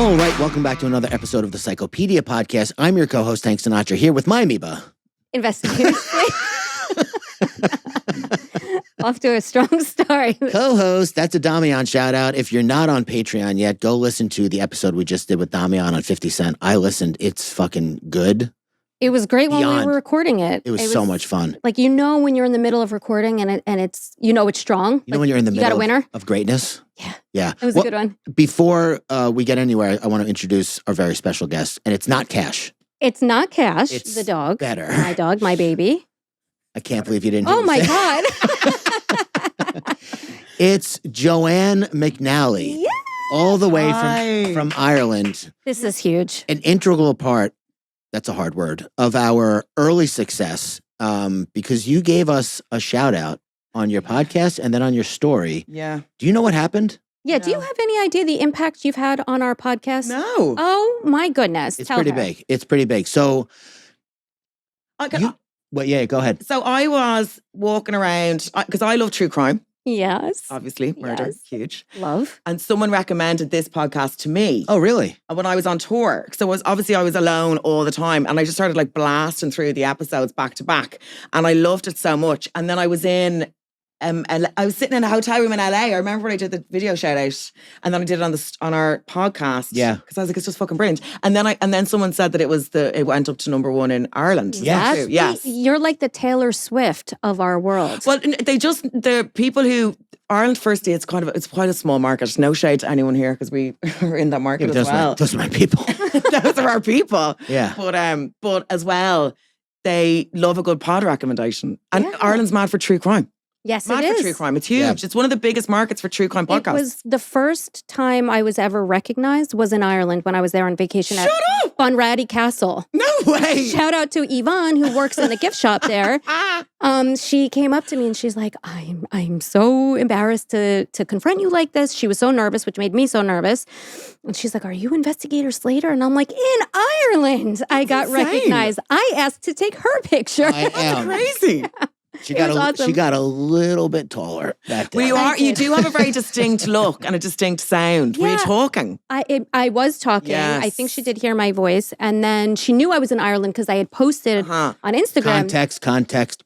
All right, welcome back to another episode of the Psychopedia podcast. I'm your co-host, Hank Sinatra, here with my amoeba. Investigator. Off to a strong start. Co-host, that's a Damian shout out. If you're not on Patreon yet, go listen to the episode we just did with Damian on 50 Cent. I listened. It's fucking good. It was great when we were recording it. It was so much fun. Like, you know, when you're in the middle of recording and it's, you know, it's strong. You know, when you're in the middle got a winner? Of greatness? Yeah. Yeah. It was a good one. Before we get anywhere, I want to introduce our very special guest, and it's not Cash. It's not Cash, It's the dog. better. My dog, my baby. I can't believe you didn't. Oh my God. It's Joanne McNally. Yeah. All the way from Ireland. This is huge. An integral part, that's a hard word, of our early success because you gave us a shout out on your podcast and then on your story. Yeah. Do you know what happened? Yeah. Do you have any idea the impact you've had on our podcast? No. Oh my goodness. It's Tell pretty her. big. It's pretty big. So, yeah, go ahead. So I was walking around because I love true crime. Yes. Obviously, murder, Yes. huge. Love. And someone recommended this podcast to me. Oh, really? When I was on tour. So I was alone all the time. And I just started like blasting through the episodes back to back. And I loved it so much. And then I was I was sitting in a hotel room in LA. I remember when I did the video shout out, and then I did it on our podcast. Yeah, because I was like, it's just fucking brilliant. And then someone said that it went up to #1 in Ireland. Yes. Yes. You're like the Taylor Swift of our world. Well, the people who Ireland, firstly, it's quite a small market. No shade to anyone here because we are in that market as well. Those are my people. Those are our people. Yeah. But as well, they love a good pod recommendation, and Ireland's mad for true crime. Yes, Mad it for is. true crime. It's huge. Yeah. It's one of the biggest markets for true crime podcasts. It was the first time I was ever recognized was in Ireland when I was there on vacation at Bunratty Castle. No way. Shout out to Yvonne who works in the gift shop there. She came up to me and she's like, I'm so embarrassed to confront you like this. She was so nervous, which made me so nervous. And she's like, are you Investigator Slater? And I'm like, in Ireland, I got recognized. I asked to take her picture. I am. Crazy. She got a little bit taller that day. Well, you do have a very distinct look and a distinct sound. Were you talking? I was talking. Yes. I think she did hear my voice. And then she knew I was in Ireland because I had posted on Instagram. Context.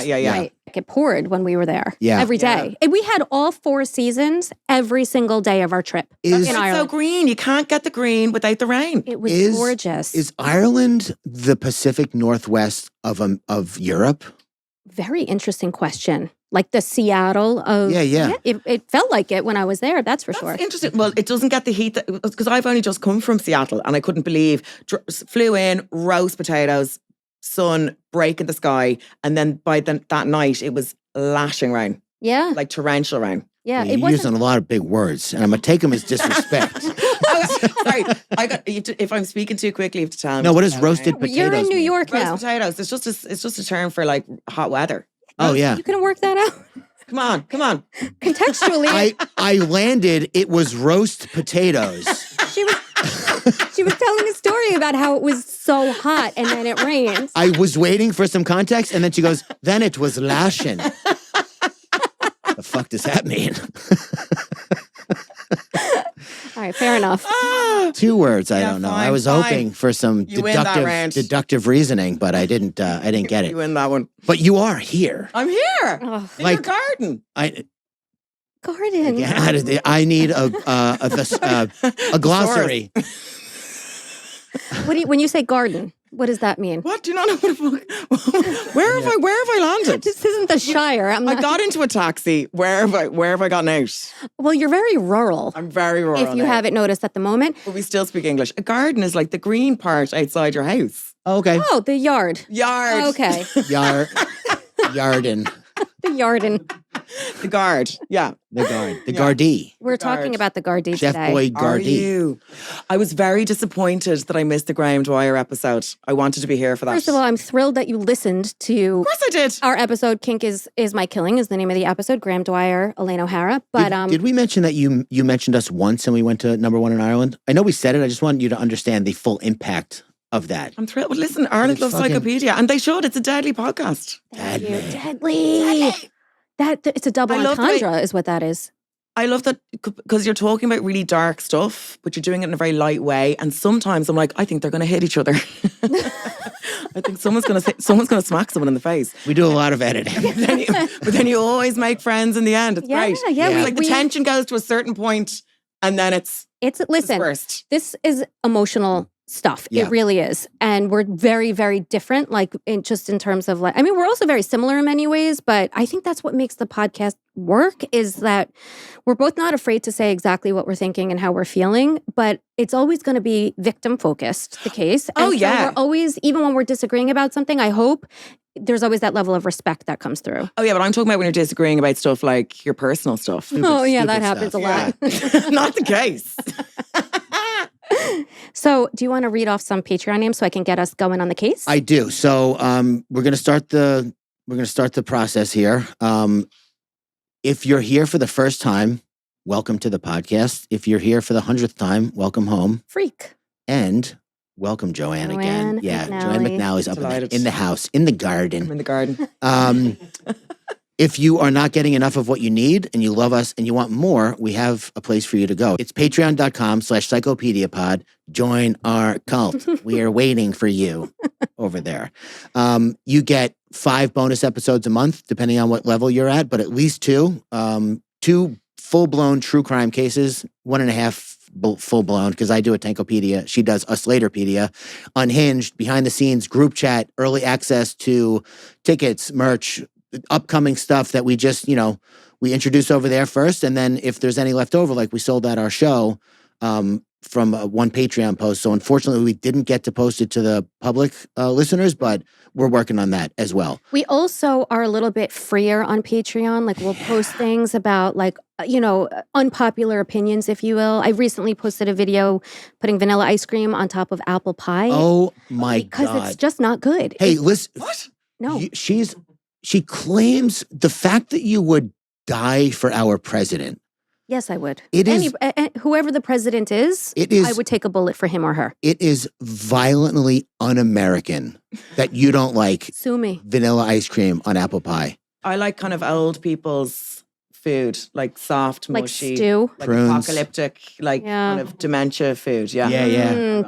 Yeah. Right. It poured when we were there. Yeah. Every day. And we had all 4 seasons every single day of our trip in It's Ireland. so green. You can't get the green without the rain. It was gorgeous. Is Ireland the Pacific Northwest of Europe? Very interesting question. Like the Seattle of... Yeah. It felt like it when I was there, that's for sure. Interesting. Well, it doesn't get the heat because I've only just come from Seattle and I couldn't believe flew in, roast potatoes, sun, break in the sky, and then by that night it was lashing rain. Yeah. Like torrential rain. Yeah. You're using a lot of big words, and I'm gonna take them as disrespect. Sorry, if I'm speaking too quickly, you have to tell me. No, what is roasted potatoes? You're in New mean? York now. Roast potatoes. It's just a term for like hot weather. Oh yeah. You can work that out. Come on. Contextually. I landed. It was roast potatoes. She was telling a story about how it was so hot and then it rained. I was waiting for some context, and then she goes, "Then it was lashing." The fuck does that mean? All right, fair enough. 2 words. I don't know. Fine, I was hoping for some You win that round. deductive reasoning, but I didn't get it. You win that one. But you are here. I'm here Oh, in your garden. garden. Yeah, I need a glossary. When you say garden, what does that mean? What? Do you not know what the fuck? Where have I landed? This isn't the Shire. I got into a taxi. Where have I gotten out? Well, you're very rural. I'm very rural. If you haven't noticed at the moment. But we still speak English. A garden is like the green part outside your house. Okay. Oh, the yard. Yard. Okay. Yarden. The yarden. The guard. Yeah. The guard. The Gardie. We're talking about the Gardie Chef today. Boy Are Gardie. you? I was very disappointed that I missed the Graham Dwyer episode. I wanted to be here for that. First of all, I'm thrilled that you listened to Of course I did. our episode. Kink is My Killing is the name of the episode. Graham Dwyer, Elaine O'Hara. But Did we mention that you mentioned us once and we went to #1 in Ireland? I know we said it. I just want you to understand the full impact of that. I'm thrilled. But listen, Ireland loves Psychopedia, and they should. It's a deadly podcast. Deadly. That it's a double I love the way- entendre, is what that is. I love that because you're talking about really dark stuff, but you're doing it in a very light way. And sometimes I'm like, I think they're going to hit each other. I think someone's going to smack someone in the face. We do a lot of editing. But then you always make friends in the end. It's great. Yeah. Like the tension goes to a certain point, and then it's listen. dispersed. This is emotional stuff. Yeah. It really is. And we're very, very different, like in terms of like, I mean, we're also very similar in many ways, but I think that's what makes the podcast work is that we're both not afraid to say exactly what we're thinking and how we're feeling, but it's always going to be victim focused, the case. And so we're always, even when we're disagreeing about something, I hope there's always that level of respect that comes through. Oh yeah, but I'm talking about when you're disagreeing about stuff like your personal stuff. Stupid that happens a lot. Not the case. So do you want to read off some Patreon names so I can get us going on the case? I do. So we're gonna start the process here. If you're here for the first time, welcome to the podcast. If you're here for the 100th time, welcome home. Freak. And welcome Joanne again. Yeah, McNally. Joanne McNally's up in the house, in the garden. I'm in the garden. If you are not getting enough of what you need and you love us and you want more, we have a place for you to go. It's patreon.com/psychopediapod. Join our cult. We are waiting for you over there. You get 5 bonus episodes a month, depending on what level you're at, but at least 2. 2 full-blown true crime cases, 1.5 full-blown, because I do a Tankopedia. She does a Slaterpedia. Unhinged, behind the scenes, group chat, early access to tickets, merch, upcoming stuff that we just, we introduce over there first. And then if there's any left over, like we sold out our show from one Patreon post. So unfortunately, we didn't get to post it to the public listeners, but we're working on that as well. We also are a little bit freer on Patreon. Like we'll post things about like, unpopular opinions, if you will. I recently posted a video putting vanilla ice cream on top of apple pie. Oh my God. Because it's just not good. Hey, listen. What? No. She claims the fact that you would die for our president. Yes, I would. Whoever the president is, I would take a bullet for him or her. It is violently un-American that you don't like Sue me. vanilla ice cream on apple pie. I like kind of old people's food, like soft, mushy, like stew, like prunes. Apocalyptic, kind of dementia food. Yeah,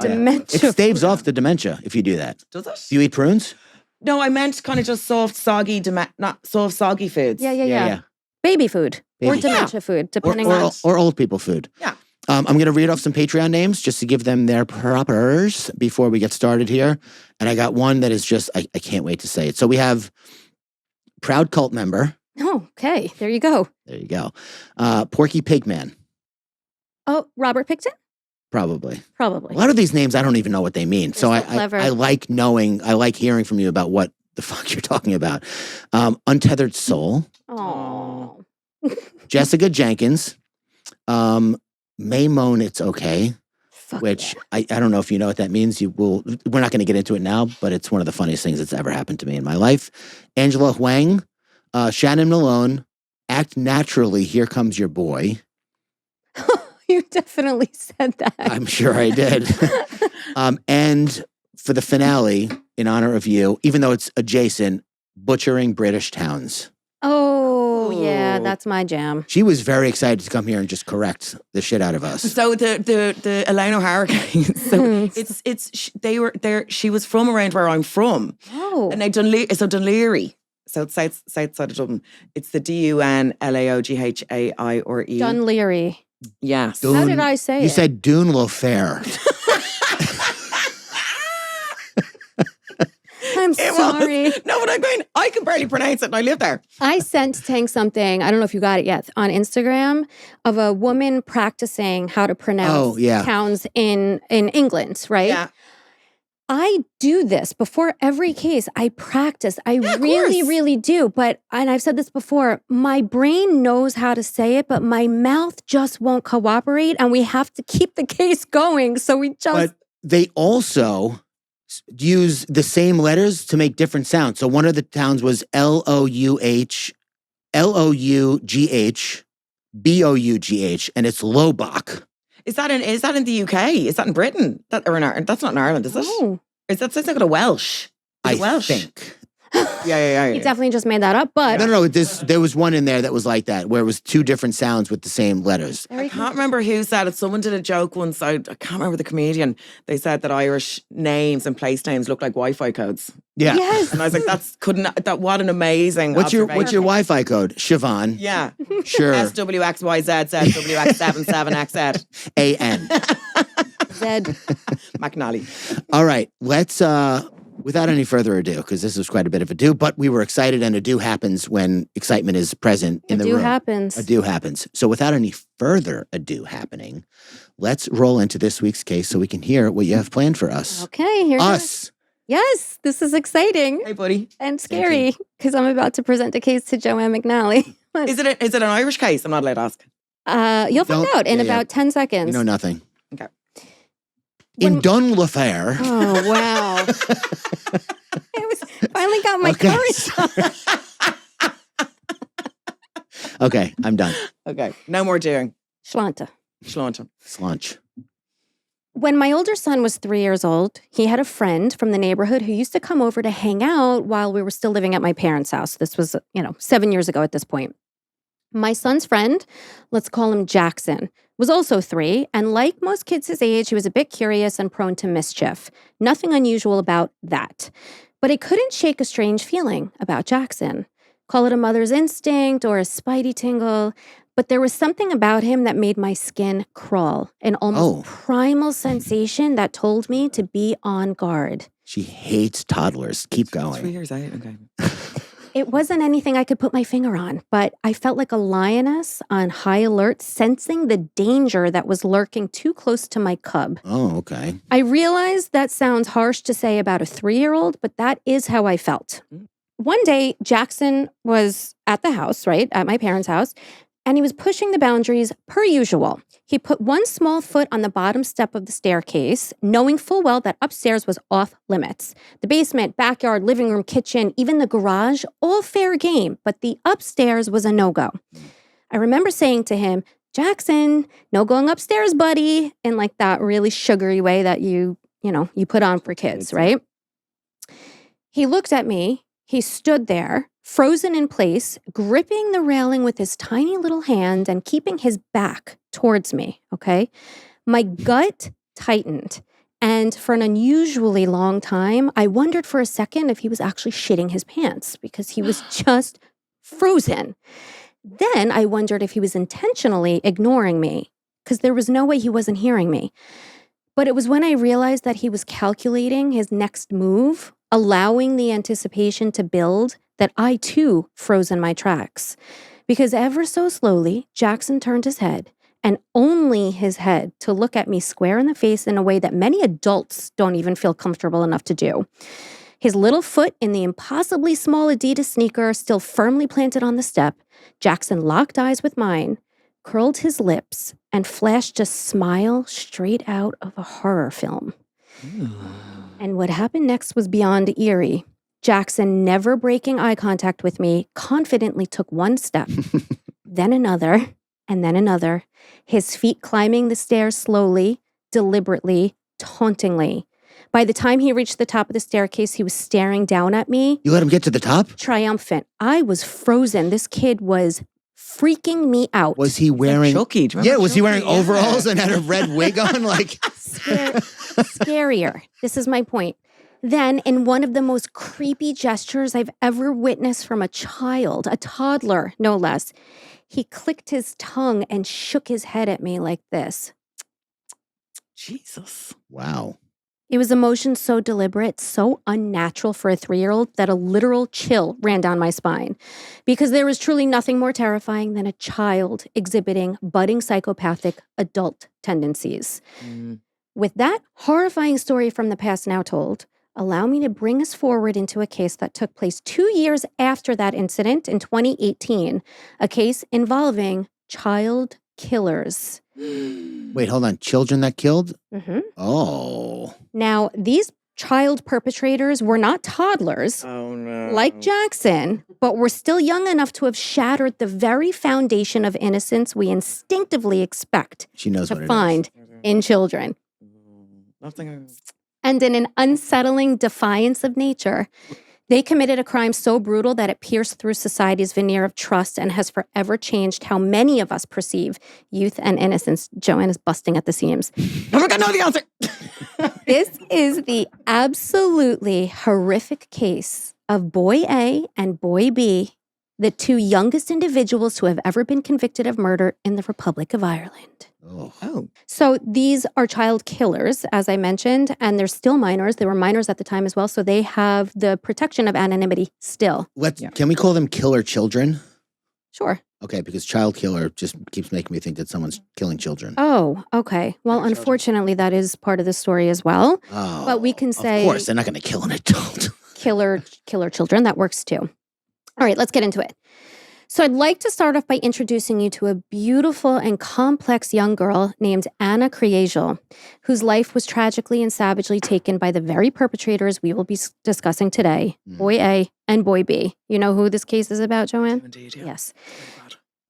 dementia. It staves off the dementia if you do that. Does it? Do you eat prunes? No, I meant kind of just soft, soggy, not soft, soggy foods. Yeah. Baby food or dementia food, depending on or old people food. Yeah. I'm going to read off some Patreon names just to give them their propers before we get started here. And I got one that is just, I can't wait to say it. So we have proud cult member. Oh, okay. There you go. There you go. Porky Pigman. Oh, Robert Picton? Probably. A lot of these names, I don't even know what they mean. So clever. I like hearing from you about what the fuck you're talking about. Untethered Soul. Oh. Jessica Jenkins. May Moan It's Okay. Fuck which yeah. I don't know if you know what that means. We're not going to get into it now, but it's one of the funniest things that's ever happened to me in my life. Angela Huang. Shannon Malone. Act Naturally, Here Comes Your Boy. You definitely said that. I'm sure I did. And for the finale, in honor of you, even though it's adjacent, Butchering British Towns. Oh, yeah, that's my jam. She was very excited to come here and just correct the shit out of us. So the Elaine O'Hara case. So they were there. She was from around where I'm from. Oh, and Dunleary. South side of Dublin. It's the DUNLAOGHAIRE. Dunleary. Yes. How did I say it? You said Dune Fair. I'm sorry. No, but I can barely pronounce it and I live there. I sent Tank something, I don't know if you got it yet, on Instagram of a woman practicing how to pronounce towns in England, right? Yeah. I do this before every case. I practice. I really do. And I've said this before, my brain knows how to say it, but my mouth just won't cooperate. And we have to keep the case going. So we just. But they also use the same letters to make different sounds. So one of the towns was LOUGH, BOUGH, and it's Lobach. Is that in the UK? Is that in Britain? Or in Ireland? That's not in Ireland, is it? Oh. Is that sounds like a Welsh? I Welsh? think. Yeah. He definitely just made that up, but No. There was one in there that was like that, where it was two different sounds with the same letters. I can't remember who said it. Someone did a joke once. I can't remember the comedian. They said that Irish names and place names look like Wi-Fi codes. Yeah. yes. And I was like, what an amazing What's your observation. Wi-Fi code? Siobhan. Yeah. Sure. SWXYZZWX77XZ. AN. Zed. McNally. All right. Let's without any further ado, because this was quite a bit of ado, but we were excited, and ado happens when excitement is present in the room. happens. Ado happens. So without any further ado happening, let's roll into this week's case so we can hear what you have planned for us. Okay, here's Us. Yes, this is exciting Hey, buddy. and scary because I'm about to present a case to Joanne McNally. Is it an Irish case? I'm not allowed to ask. You'll find Don't- out in yeah, about 10 seconds. We know nothing. Okay. In Dunlefair. Oh, wow. Finally got my Okay. courage up. Okay, I'm done. Okay. No more doing. Shlanta. Sláinte. Slunch. When my older son was 3 years old, he had a friend from the neighborhood who used to come over to hang out while we were still living at my parents' house. This was, 7 years ago at this point. My son's friend, let's call him Jackson, was also 3, and like most kids his age, he was a bit curious and prone to mischief. Nothing unusual about that. But I couldn't shake a strange feeling about Jackson. Call it a mother's instinct or a spidey tingle, but there was something about him that made my skin crawl, an almost primal sensation that told me to be on guard. She hates toddlers. Keep 3 going. years out. Okay. It wasn't anything I could put my finger on, but I felt like a lioness on high alert, sensing the danger that was lurking too close to my cub. Oh, okay. I realize that sounds harsh to say about a 3-year-old, but that is how I felt. One day, Jackson was at the house, right, at my parents' house, and he was pushing the boundaries per usual. He put one small foot on the bottom step of the staircase, knowing full well that upstairs was off limits. The basement, backyard, living room, kitchen, even the garage, all fair game, but the upstairs was a no-go. I remember saying to him, Jackson, no going upstairs, buddy, in like that really sugary way that you put on for kids, right? He looked at me, he stood there, frozen in place, gripping the railing with his tiny little hand and keeping his back towards me, okay? My gut tightened, and for an unusually long time, I wondered for a second if he was actually shitting his pants because he was just frozen. Then I wondered if he was intentionally ignoring me because there was no way he wasn't hearing me. But it was when I realized that he was calculating his next move, allowing the anticipation to build, that I too froze in my tracks. Because ever so slowly, Jackson turned his head, and only his head, to look at me square in the face in a way that many adults don't even feel comfortable enough to do. His little foot in the impossibly small Adidas sneaker still firmly planted on the step, Jackson locked eyes with mine, curled his lips, and flashed a smile straight out of a horror film. And what happened next was beyond eerie. Jackson, never breaking eye contact with me, confidently took one step, then another, and then another, his feet climbing the stairs slowly, deliberately, tauntingly. By the time he reached the top of the staircase, he was staring down at me. You let him get to the top? Triumphant. I was frozen. This kid was freaking me out. Was he wearing... Chucky. Do you remember was he wearing Chucky? Yeah. overalls and had a red wig on? Like... Scarier. This is my point. Then, in one of the most creepy gestures I've ever witnessed from a child, a toddler, no less, he clicked his tongue and shook his head at me like this. Jesus. Wow. It was a motion so deliberate, so unnatural for a 3-year-old that a literal chill ran down my spine. Because there was truly nothing more terrifying than a child exhibiting budding psychopathic adult tendencies. With that horrifying story from the past now told, allow me to bring us forward into a case that took place 2 years after that incident in 2018, a case involving child killers. Wait, hold on. Children that killed? Mm-hmm. Oh. Now, these child perpetrators were not toddlers, Oh, no. like Jackson, but were still young enough to have shattered the very foundation of innocence we instinctively expect She knows what to it find in children. Nothing. And in an unsettling defiance of nature, They committed a crime so brutal that it pierced through society's veneer of trust and has forever changed how many of us perceive youth and innocence. Joanne is busting at the seams. Oh my God, know the answer. This is the absolutely horrific case of Boy A and Boy B, the two youngest individuals who have ever been convicted of murder in the Republic of Ireland. Oh. So these are child killers, as I mentioned, and they're still minors. They were minors at the time as well, so they have the protection of anonymity still. Can we call them killer children? Sure. Okay, because child killer just keeps making me think that someone's killing children. Oh, okay. Well, unfortunately, that is part of the story as well. Oh, But we can say... Of course, they're not going to kill an adult. killer children. That works too. All right, let's get into it. So I'd like to start off by introducing you to a beautiful and complex young girl named Ana Kriegel, whose life was tragically and savagely taken by the very perpetrators we will be discussing today, Boy A and Boy B. You know who this case is about, Joanne? Indeed, yeah. Yes.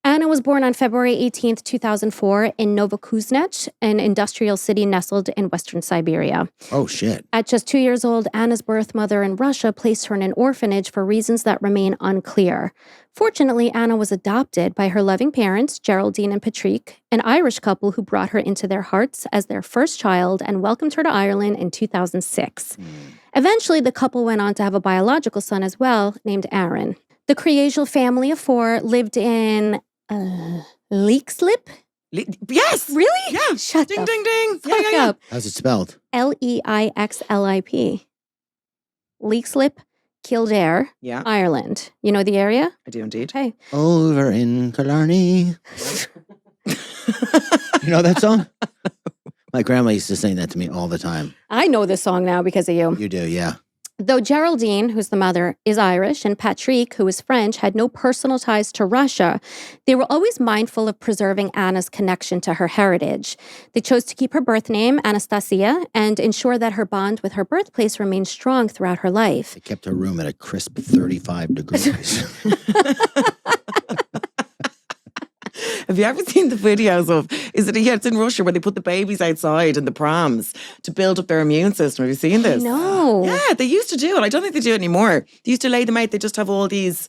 Ana was born on February 18th, 2004 in Novokuznetsk, an industrial city nestled in western Siberia. Oh, shit. At just 2 years old, Anna's birth mother in Russia placed her in an orphanage for reasons that remain unclear. Fortunately, Anna was adopted by her loving parents, Geraldine and Patrick, an Irish couple who brought her into their hearts as their first child and welcomed her to Ireland in 2006. Eventually, the couple went on to have a biological son as well, named Aaron. The Kriegel family of four lived in Leixlip? Yes. Really? Yeah. Shut Ding, the ding, ding. fuck up. How's it spelled? Leixlip. Leixlip, Kildare, Yeah, Ireland. You know the area? I do indeed. Okay. Over in Killarney. You know that song? My grandma used to sing that to me all the time. I know this song now because of you. You do, yeah. Though Geraldine, who's the mother, is Irish, and Patrick, who is French, had no personal ties to Russia, they were always mindful of preserving Anna's connection to her heritage. They chose to keep her birth name, Anastasia, and ensure that her bond with her birthplace remained strong throughout her life. They kept her room at a crisp 35 degrees. Have you ever seen the videos of, it's in Russia where they put the babies outside in the prams to build up their immune system. Have you seen this? No. Yeah, they used to do it. I don't think they do it anymore. They used to lay them out. They just have all these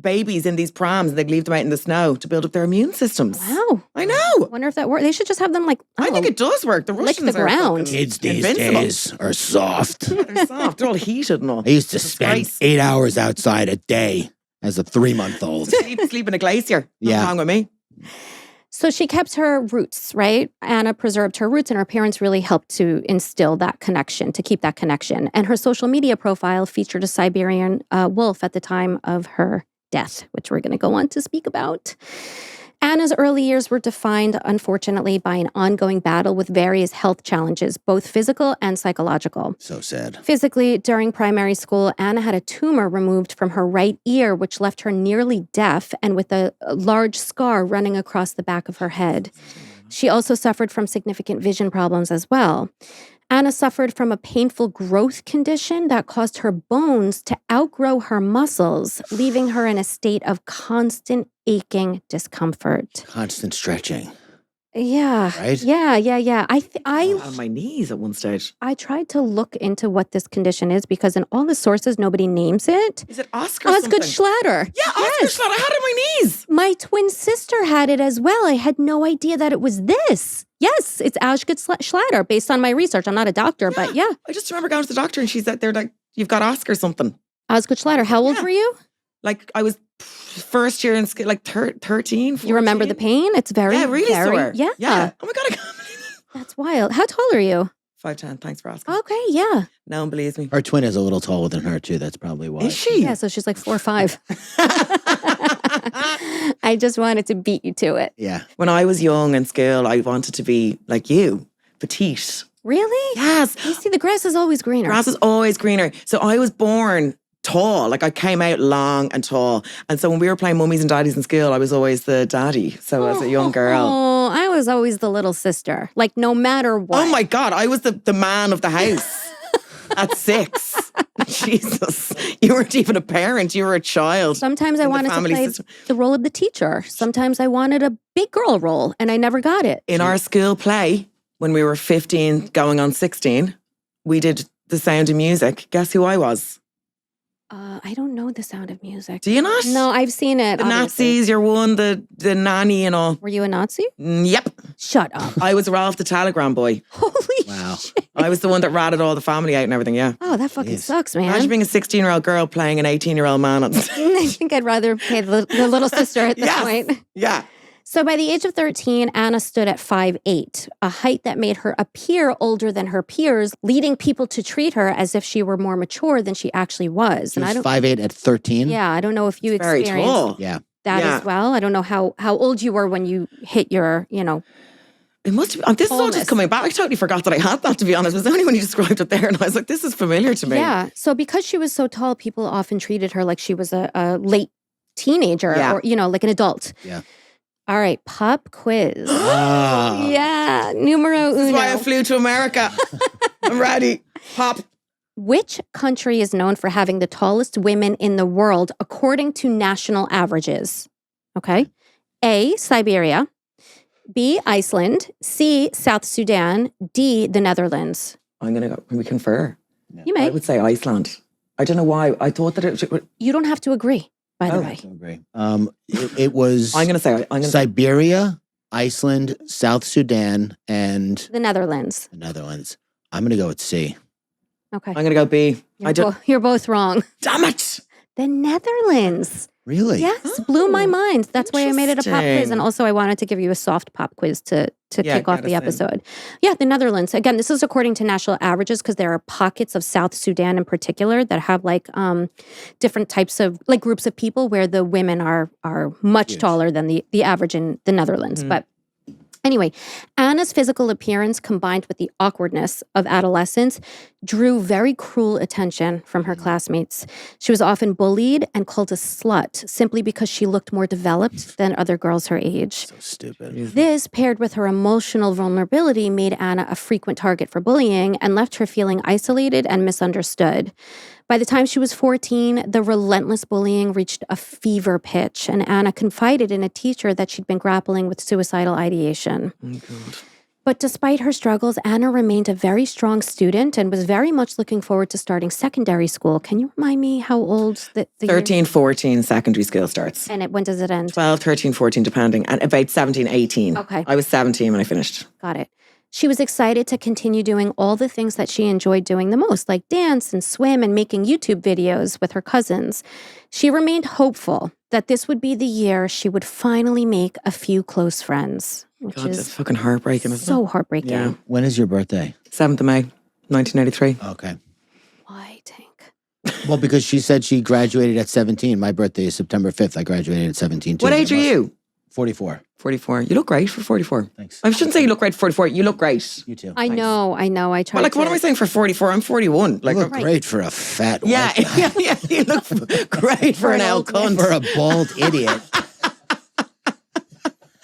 babies in these prams and they'd leave them out in the snow to build up their immune systems. Wow. I know. Wonder if that works. They should just have them I think it does work. The lick Russians the ground. are fucking Kids these invincible. days are soft. Yeah, they're soft. They're all heated and all. I used to spend Disgrace. 8 hours outside a day as a 3-month-old. Sleep in a glacier. Yeah. What's wrong with me? So she kept her roots, right? Anna preserved her roots, and her parents really helped to instill that connection, to keep that connection. And her social media profile featured a Siberian wolf at the time of her death, which we're going to go on to speak about. Anna's early years were defined, unfortunately, by an ongoing battle with various health challenges, both physical and psychological. So sad. Physically, during primary school, Anna had a tumor removed from her right ear, which left her nearly deaf and with a large scar running across the back of her head. She also suffered from significant vision problems as well. Anna suffered from a painful growth condition that caused her bones to outgrow her muscles, leaving her in a state of constant aching discomfort. Constant stretching. Yeah. Right? Yeah. On my knees at one stage. I tried to look into what this condition is because in all the sources, nobody names it. Is it Oscar Osgood something? Schlatter. Yeah, Oscar Schlatter. I had it on my knees. My twin sister had it as well. I had no idea that it was this. Yes, it's Osgood Schlatter based on my research. I'm not a doctor, but yeah. I just remember going to the doctor and she's out there like, you've got Oscar something. Osgood Schlatter. How old Yeah. were you? Like I was first year in school, like 13, 14. You remember the pain? It's very, Yeah, really very, sore. Yeah. Oh my God, I can't believe it. That's wild. How tall are you? 5'10", thanks for asking. Okay, yeah. No one believes me. Her twin is a little taller than her, too. That's probably why. Is she? Yeah, so she's like 4 or 5. I just wanted to beat you to it. Yeah. When I was young in school, I wanted to be like you, petite. Really? Yes. You see, the grass is always greener. Grass is always greener. So I was born tall. Like I came out long and tall. And so when we were playing mummies and daddies in school, I was always the daddy. So as a young girl. Oh, I was always the little sister. Like no matter what. Oh my God, I was the man of the house at 6. Jesus. You weren't even a parent, you were a child. Sometimes I in the wanted to family play system. the role of the teacher. Sometimes I wanted a big girl role and I never got it. In our school play, when we were 15 going on 16, we did The Sound of Music. Guess who I was? I don't know The Sound of Music. Do you not? No, I've seen it. The obviously. Nazis, you're one, the nanny and all. Were you a Nazi? Yep. Shut up. I was Ralph the Telegram boy. Holy Wow. shit. I was the one that ratted all the family out and everything, yeah. Oh, that fucking Jeez. sucks, man. Imagine being a 16-year-old girl playing an 18-year-old man. I think I'd rather play the little sister at this Yes. point. Yeah. So by the age of 13, Ana stood at 5'8", a height that made her appear older than her peers, leading people to treat her as if she were more mature than she actually was. She And I was don't 5'8" at 13. Yeah, I don't know if you Very experienced tall. Yeah. that Yeah. as well. I don't know how old you were when you hit your, It must have been. This is all Wholeness. just coming back. I totally forgot that I had that, to be honest. It was only when you described it there and I was like, this is familiar to me. Yeah. So because she was so tall, people often treated her like she was a late teenager Yeah. or, like an adult. Yeah. All right, pop quiz. Ah. Yeah, numero This is why I uno. flew to America. I'm ready. Pop. Which country is known for having the tallest women in the world according to national averages? Okay. A, Siberia. B, Iceland. C, South Sudan. D, the Netherlands. I'm going to go. Can we confer? You I may. would say Iceland. I don't know why. I thought that it would. You don't have to agree, by the Oh. way. I agree. It was I'm going to say. Siberia, Iceland, South Sudan, and The Netherlands. the Netherlands. I'm going to go with C. Okay. I'm going to go B. You're both wrong. Damn it. The Netherlands. Really? Yes, blew my Oh, mind. That's why I made it a pop quiz. interesting. And also I wanted to give you a soft pop quiz to Yeah, kick off get the us in. episode. Yeah, the Netherlands. Again, this is according to national averages because there are pockets of South Sudan in particular that have different types of groups of people where the women are much Huge. taller than the average in the Netherlands. Mhm. But anyway, Anna's physical appearance combined with the awkwardness of adolescence drew very cruel attention from her classmates. She was often bullied and called a slut simply because she looked more developed than other girls her age. So stupid. This, paired with her emotional vulnerability, made Anna a frequent target for bullying and left her feeling isolated and misunderstood. By the time she was 14, the relentless bullying reached a fever pitch, and Anna confided in a teacher that she'd been grappling with suicidal ideation. Oh, God. But despite her struggles, Anna remained a very strong student and was very much looking forward to starting secondary school. Can you remind me how old the year- 13, 14, secondary school starts. And when does it end? 12, 13, 14, depending. And about 17, 18. Okay. I was 17 when I finished. Got it. She was excited to continue doing all the things that she enjoyed doing the most, like dance and swim and making YouTube videos with her cousins. She remained hopeful that this would be the year she would finally make a few close friends, which God, that's is fucking heartbreaking, isn't so heartbreaking. Yeah. When is your birthday? it? 7th of May, 1983. Okay. Why, Tank? Well, because she said she graduated at 17. My birthday is September 5th. I graduated at 17 too. What age are you? 44. 44. You look great for 44. Thanks. I shouldn't say you look great for 44. You look great. You too. I know. I Well, tried like, what to- am I saying for 44? I'm 41. Like, You look Right. great for a fat yeah, white guy. yeah. You look great for an old cunt. For a bald idiot.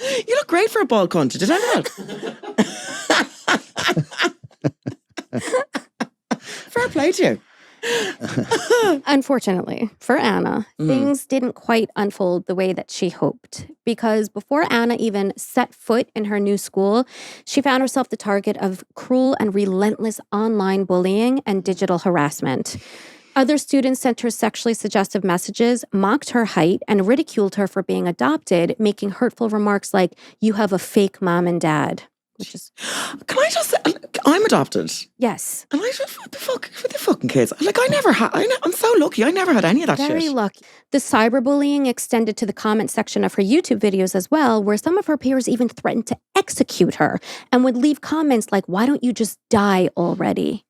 You look great for a bald cunt. Did I know that? Fair play to you. Unfortunately for Anna, things didn't quite unfold the way that she hoped. Because before Anna even set foot in her new school, she found herself the target of cruel and relentless online bullying and digital harassment. Other students sent her sexually suggestive messages, mocked her height, and ridiculed her for being adopted, making hurtful remarks like, "You have a fake mom and dad." Which is, Can I just say, I'm adopted. yes, And I just, what the fuck with the fucking kids? Like, I never had, I'm so lucky. I never had any of that very shit. lucky. The cyberbullying extended to the comment section of her YouTube videos as well, where some of her peers even threatened to execute her and would leave comments like, "Why don't you just die already?"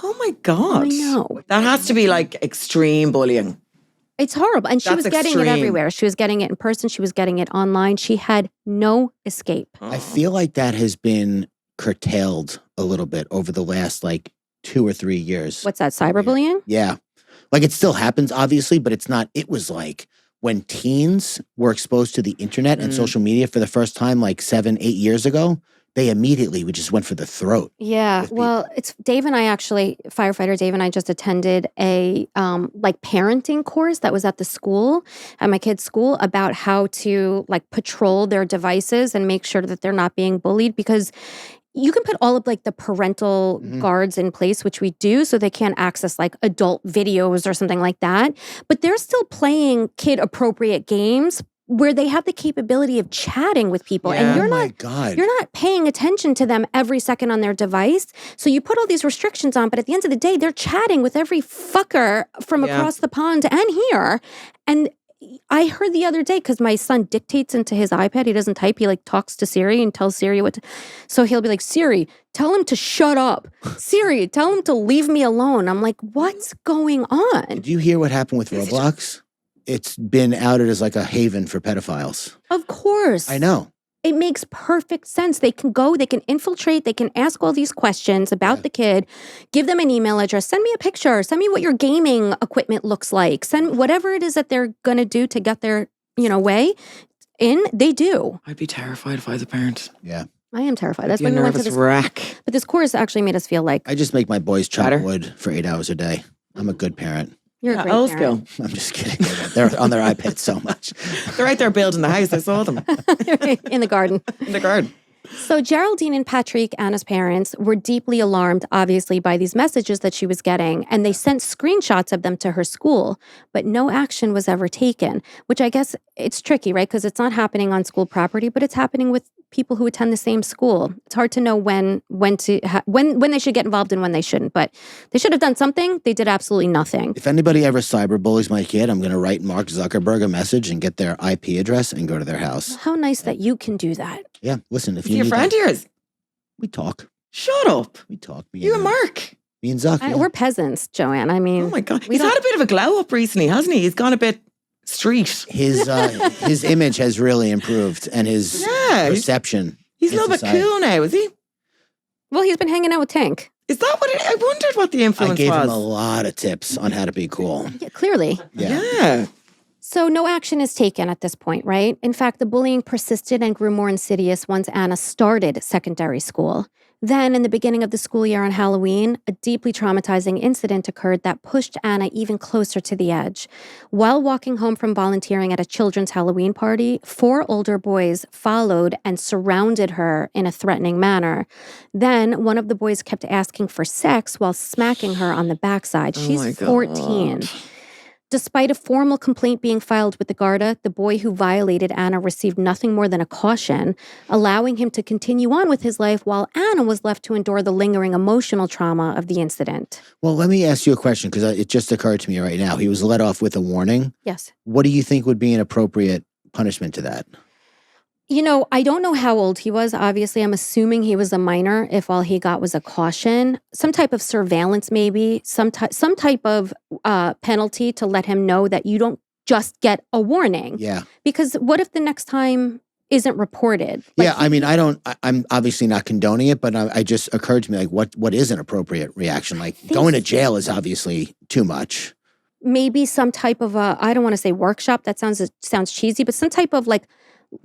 Oh my God. I know. That has to be like extreme bullying. It's horrible. And she That's was getting it extreme. everywhere. She was getting it in person. She was getting it online. She had no escape. I feel like that has been curtailed a little bit over the last 2 or 3 years. What's that, cyberbullying? Yeah. Like it still happens, obviously, but it's not, it was like when teens were exposed to the internet and social media for the first time, 7, 8 years ago, they immediately just went for the throat. Yeah. with Well, it's Dave and I actually, firefighter Dave and I just attended a parenting course that was at the school, at my kid's school, about how to patrol their devices and make sure that they're not being bullied because you can put all of like the parental guards in place, which we do, so they can't access like adult videos or something like that. But they're still playing kid appropriate games where they have the capability of chatting with people, and you're not paying attention to them every second on their device. So you put all these restrictions on, but at the end of the day, they're chatting with every fucker from across the pond and here. And I heard the other day, because my son dictates into his iPad. He doesn't type. He like talks to Siri and tells Siri what to. So he'll be like, Siri, tell him to shut up. Siri, tell him to leave me alone. I'm like, what's going on? Did you hear what happened with Roblox? It's been outed as like a haven for pedophiles. Of course. I know. It makes perfect sense. They can go, they can infiltrate, they can ask all these questions about the kid, give them an email address, send me a picture, send me what your gaming equipment looks like, send whatever it is that they're going to do to get their, way in, they do. I'd be terrified if I was a parent. Yeah. I am terrified. That's why when we went to nervous this wreck. But this course actually made us feel like I just make my boys chop wood for 8 hours a day. I'm a good parent. you're a great old parent. school. I'm just kidding. They're on their iPads so much. They're right there building the house. I saw them In the garden. in the garden. So Geraldine and Patrick, Anna's parents, were deeply alarmed, obviously, by these messages that she was getting, and they sent screenshots of them to her school, but no action was ever taken, which I guess it's tricky, right? Because it's not happening on school property, but it's happening with people who attend the same school. It's hard to know when they should get involved and when they shouldn't, but they should have done something. They did absolutely nothing. If anybody ever cyberbullies my kid, I'm going to write Mark Zuckerberg a message and get their IP address and go to their house. How nice that you can do that. Yeah, listen, if Is you he a need friend of yours? we talk. Shut up. We talk. You and Mark. Me and Zuck. Yeah. We're peasants, Joanne. I mean, Oh my God. He's had a bit of a glow up recently, hasn't he? He's gone a bit street. His image has really improved and his perception. He's a little bit cool now, is he? Well, he's been hanging out with Tank. Is that what I wondered what the influence I gave was. him a lot of tips on how to be cool. Yeah, clearly. Yeah. So no action is taken at this point, right? In fact, the bullying persisted and grew more insidious once Anna started secondary school. Then, in the beginning of the school year on Halloween, a deeply traumatizing incident occurred that pushed Anna even closer to the edge. While walking home from volunteering at a children's Halloween party, 4 older boys followed and surrounded her in a threatening manner. Then, one of the boys kept asking for sex while smacking her on the backside. She's 14. Despite a formal complaint being filed with the Garda, the boy who violated Anna received nothing more than a caution, allowing him to continue on with his life while Anna was left to endure the lingering emotional trauma of the incident. Well, let me ask you a question because it just occurred to me right now. He was let off with a warning. Yes. What do you think would be an appropriate punishment to that? I don't know how old he was. Obviously, I'm assuming he was a minor if all he got was a caution. Some type of surveillance, maybe. Some type of penalty to let him know that you don't just get a warning. Yeah. Because what if the next time isn't reported? Yeah, I mean, I'm obviously not condoning it, but I just occurred to me, like, what is an appropriate reaction? Like, going to jail is obviously too much. Maybe some type of I don't want to say workshop. That sounds cheesy, but some type of like,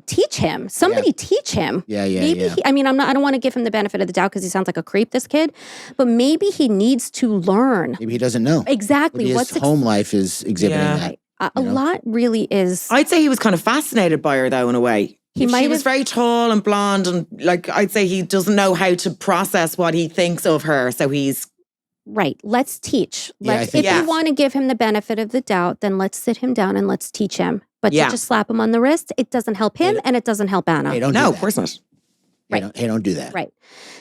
teach him. Somebody teach him. Yeah. Maybe I don't want to give him the benefit of the doubt because he sounds like a creep, this kid. But maybe he needs to learn. Maybe he doesn't know. Exactly. Maybe his home life is exhibiting that. A lot really is. I'd say he was kind of fascinated by her, though, in a way. She was very tall and blonde, and like I'd say he doesn't know how to process what he thinks of her. So he's right. Let's teach. If we want to give him the benefit of the doubt, then let's sit him down and let's teach him. But to just slap him on the wrist, it doesn't help him and it doesn't help Anna. Hey, don't do no, that. Of course not. Right. Hey, don't do that. Right.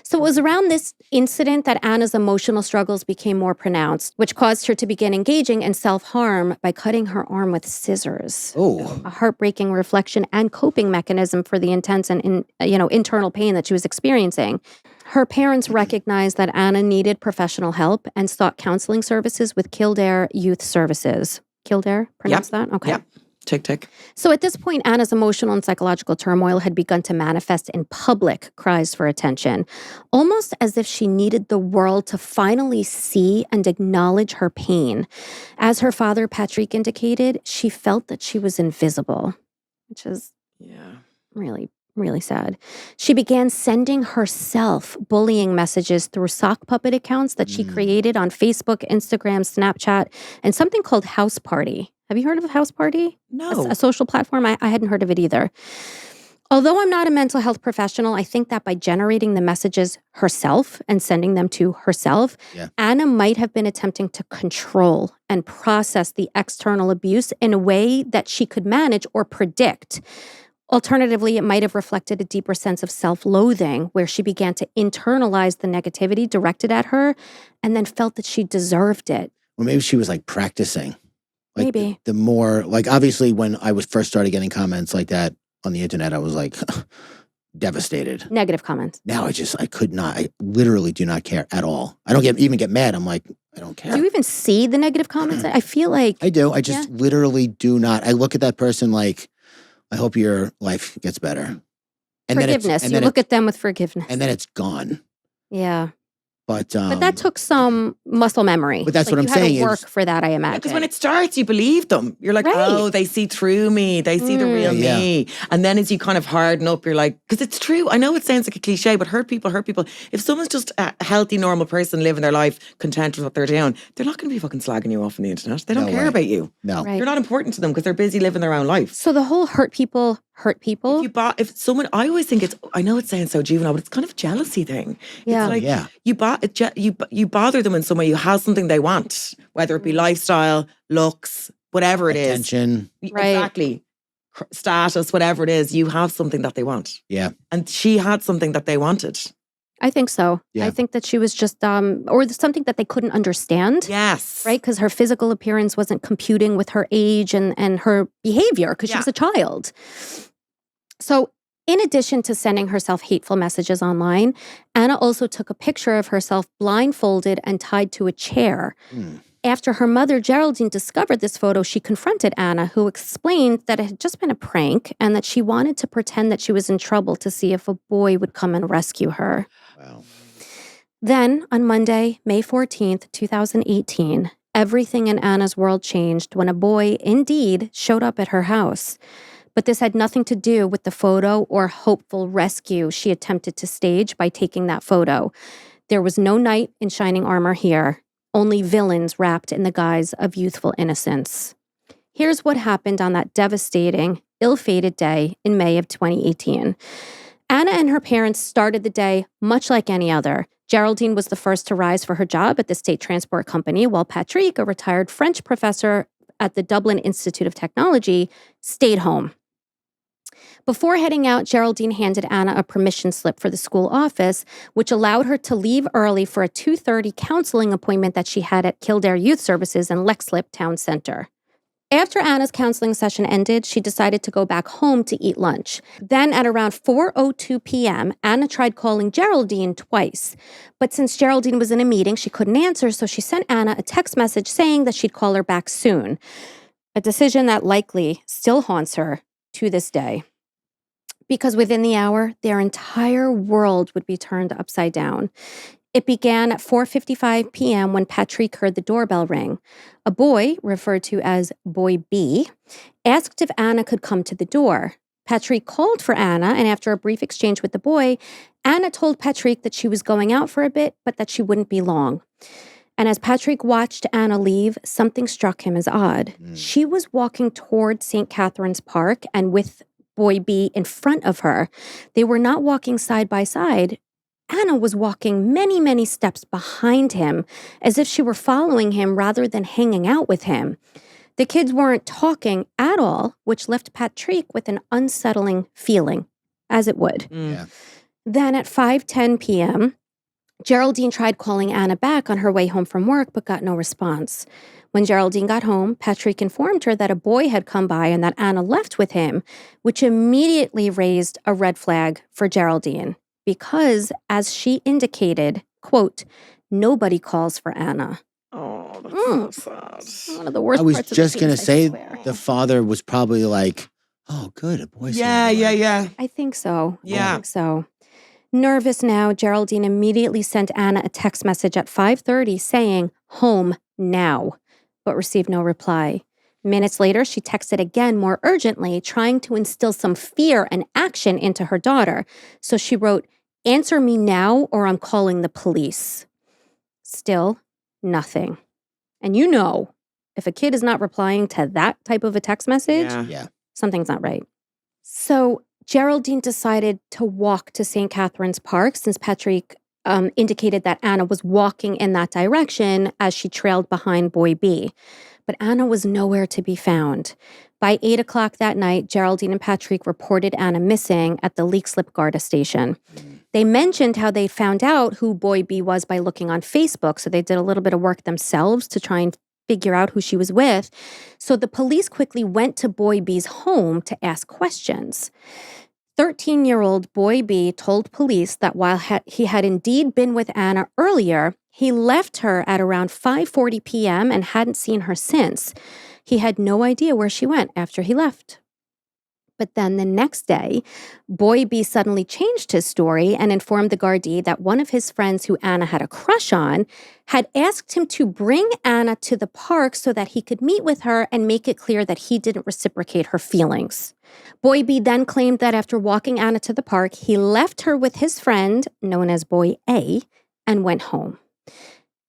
So it was around this incident that Anna's emotional struggles became more pronounced, which caused her to begin engaging in self-harm by cutting her arm with scissors. Oh. A heartbreaking reflection and coping mechanism for the intense and internal pain that she was experiencing. Her parents recognized that Anna needed professional help and sought counseling services with Kildare Youth Services. Kildare? Pronounce that? Okay. Yep. Tick. So at this point, Anna's emotional and psychological turmoil had begun to manifest in public cries for attention, almost as if she needed the world to finally see and acknowledge her pain. As her father, Patrick, indicated, she felt that she was invisible, which is really, really sad. She began sending herself bullying messages through sock puppet accounts that she created on Facebook, Instagram, Snapchat, and something called House Party. Have you heard of House Party? No. A social platform? I hadn't heard of it either. Although I'm not a mental health professional, I think that by generating the messages herself and sending them to herself, Ana might have been attempting to control and process the external abuse in a way that she could manage or predict. Alternatively, it might have reflected a deeper sense of self-loathing where she began to internalize the negativity directed at her and then felt that she deserved it. Or maybe she was like practicing. Like Maybe. The more, like obviously when I was first started getting comments like that on the internet, I was like devastated. Negative comments. Now I could not, I literally do not care at all. I don't even get mad. I'm like, I don't care. Do you even see the negative comments? I feel like... I do. I just literally do not. I look at that person like, I hope your life gets better. And forgiveness. You look at them with forgiveness. And then it's gone. Yeah. But that took some muscle memory. But that's what I'm saying. You had to work for that, I imagine. Because when it starts, you believe them. You're like, oh, they see through me. They see the real me. And then as you kind of harden up, you're like, because it's true. I know it sounds like a cliche, but hurt people. If someone's just a healthy, normal person living their life content with what they're doing, they're not going to be fucking slagging you off on the internet. They don't care about you. No. You're not important to them because they're busy living their own life. So the whole hurt people. If someone, I always think I know it sounds so juvenile, but it's kind of a jealousy thing. Yeah. It's like you bother them in some way. You have something they want, whether it be lifestyle, looks, whatever it is. Attention. Exactly. Status, whatever it is, you have something that they want. Yeah. And she had something that they wanted. I think so. Yeah. I think that she was just, or something that they couldn't understand. Yes. Right? Because her physical appearance wasn't computing with her age and her behavior because she was a child. So in addition to sending herself hateful messages online, Ana also took a picture of herself blindfolded and tied to a chair. After her mother, Geraldine, discovered this photo, she confronted Ana, who explained that it had just been a prank and that she wanted to pretend that she was in trouble to see if a boy would come and rescue her. Wow. Then, on Monday, May 14th, 2018, everything in Ana's world changed when a boy indeed showed up at her house. But this had nothing to do with the photo or hopeful rescue she attempted to stage by taking that photo. There was no knight in shining armor here, only villains wrapped in the guise of youthful innocence. Here's what happened on that devastating, ill-fated day in May of 2018. Ana and her parents started the day much like any other. Geraldine was the first to rise for her job at the state transport company, while Patrick, a retired French professor at the Dublin Institute of Technology, stayed home. Before heading out, Geraldine handed Ana a permission slip for the school office, which allowed her to leave early for a 2:30 counseling appointment that she had at Kildare Youth Services in Leixlip Town Centre. After Ana's counseling session ended, she decided to go back home to eat lunch. Then at around 4:02 p.m., Ana tried calling Geraldine twice. But since Geraldine was in a meeting, she couldn't answer, so she sent Ana a text message saying that she'd call her back soon. A decision that likely still haunts her to this day. Because within the hour, their entire world would be turned upside down. It began at 4:55 p.m. when Patrick heard the doorbell ring. A boy, referred to as Boy B, asked if Ana could come to the door. Patrick called for Ana, and after a brief exchange with the boy, Ana told Patrick that she was going out for a bit, but that she wouldn't be long. And as Patrick watched Ana leave, something struck him as odd. She was walking toward St. Catherine's Park, and with Boy B in front of her. They were not walking side by side. Ana was walking many, many steps behind him, as if she were following him rather than hanging out with him. The kids weren't talking at all, which left Patrick with an unsettling feeling, as it would. Yeah. Then at 5:10 p.m., Geraldine tried calling Ana back on her way home from work, but got no response. When Geraldine got home, Patrick informed her that a boy had come by and that Ana left with him, which immediately raised a red flag for Geraldine because, as she indicated, quote, nobody calls for Ana. Oh, that's so sad. One of the worst I was parts of just the going to piece, I say swear. the father was probably like, oh, good, a boy. Yeah. I think so. Yeah. I think so. Nervous now, Geraldine immediately sent Ana a text message at 5:30 saying, home now, but received no reply. Minutes later, she texted again more urgently, trying to instill some fear and action into her daughter. So she wrote, answer me now or I'm calling the police. Still, nothing. And you know, if a kid is not replying to that type of a text message, Yeah. something's not right. So Geraldine decided to walk to St. Catherine's Park since Patrick indicated that Ana was walking in that direction as she trailed behind Boy B. But Ana was nowhere to be found. By 8 o'clock that night, Geraldine and Patrick reported Ana missing at the Leixlip Garda station. They mentioned how they found out who Boy B was by looking on Facebook, so they did a little bit of work themselves to try and figure out who she was with. So the police quickly went to Boy B's home to ask questions. 13-year-old Boy B told police that while he had indeed been with Ana earlier, he left her at around 5:40 p.m. and hadn't seen her since. He had no idea where she went after he left. But then the next day, Boy B suddenly changed his story and informed the Gardaí that one of his friends who Ana had a crush on had asked him to bring Ana to the park so that he could meet with her and make it clear that he didn't reciprocate her feelings. Boy B then claimed that after walking Ana to the park, he left her with his friend, known as Boy A, and went home.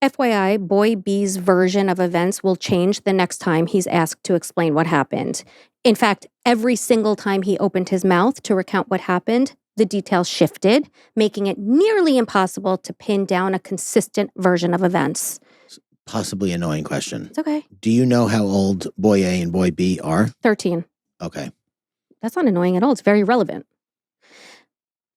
FYI, Boy B's version of events will change the next time he's asked to explain what happened. In fact, every single time he opened his mouth to recount what happened, the details shifted, making it nearly impossible to pin down a consistent version of events. Possibly annoying question. It's okay. Do you know how old Boy A and Boy B are? 13. Okay. That's not annoying at all. It's very relevant.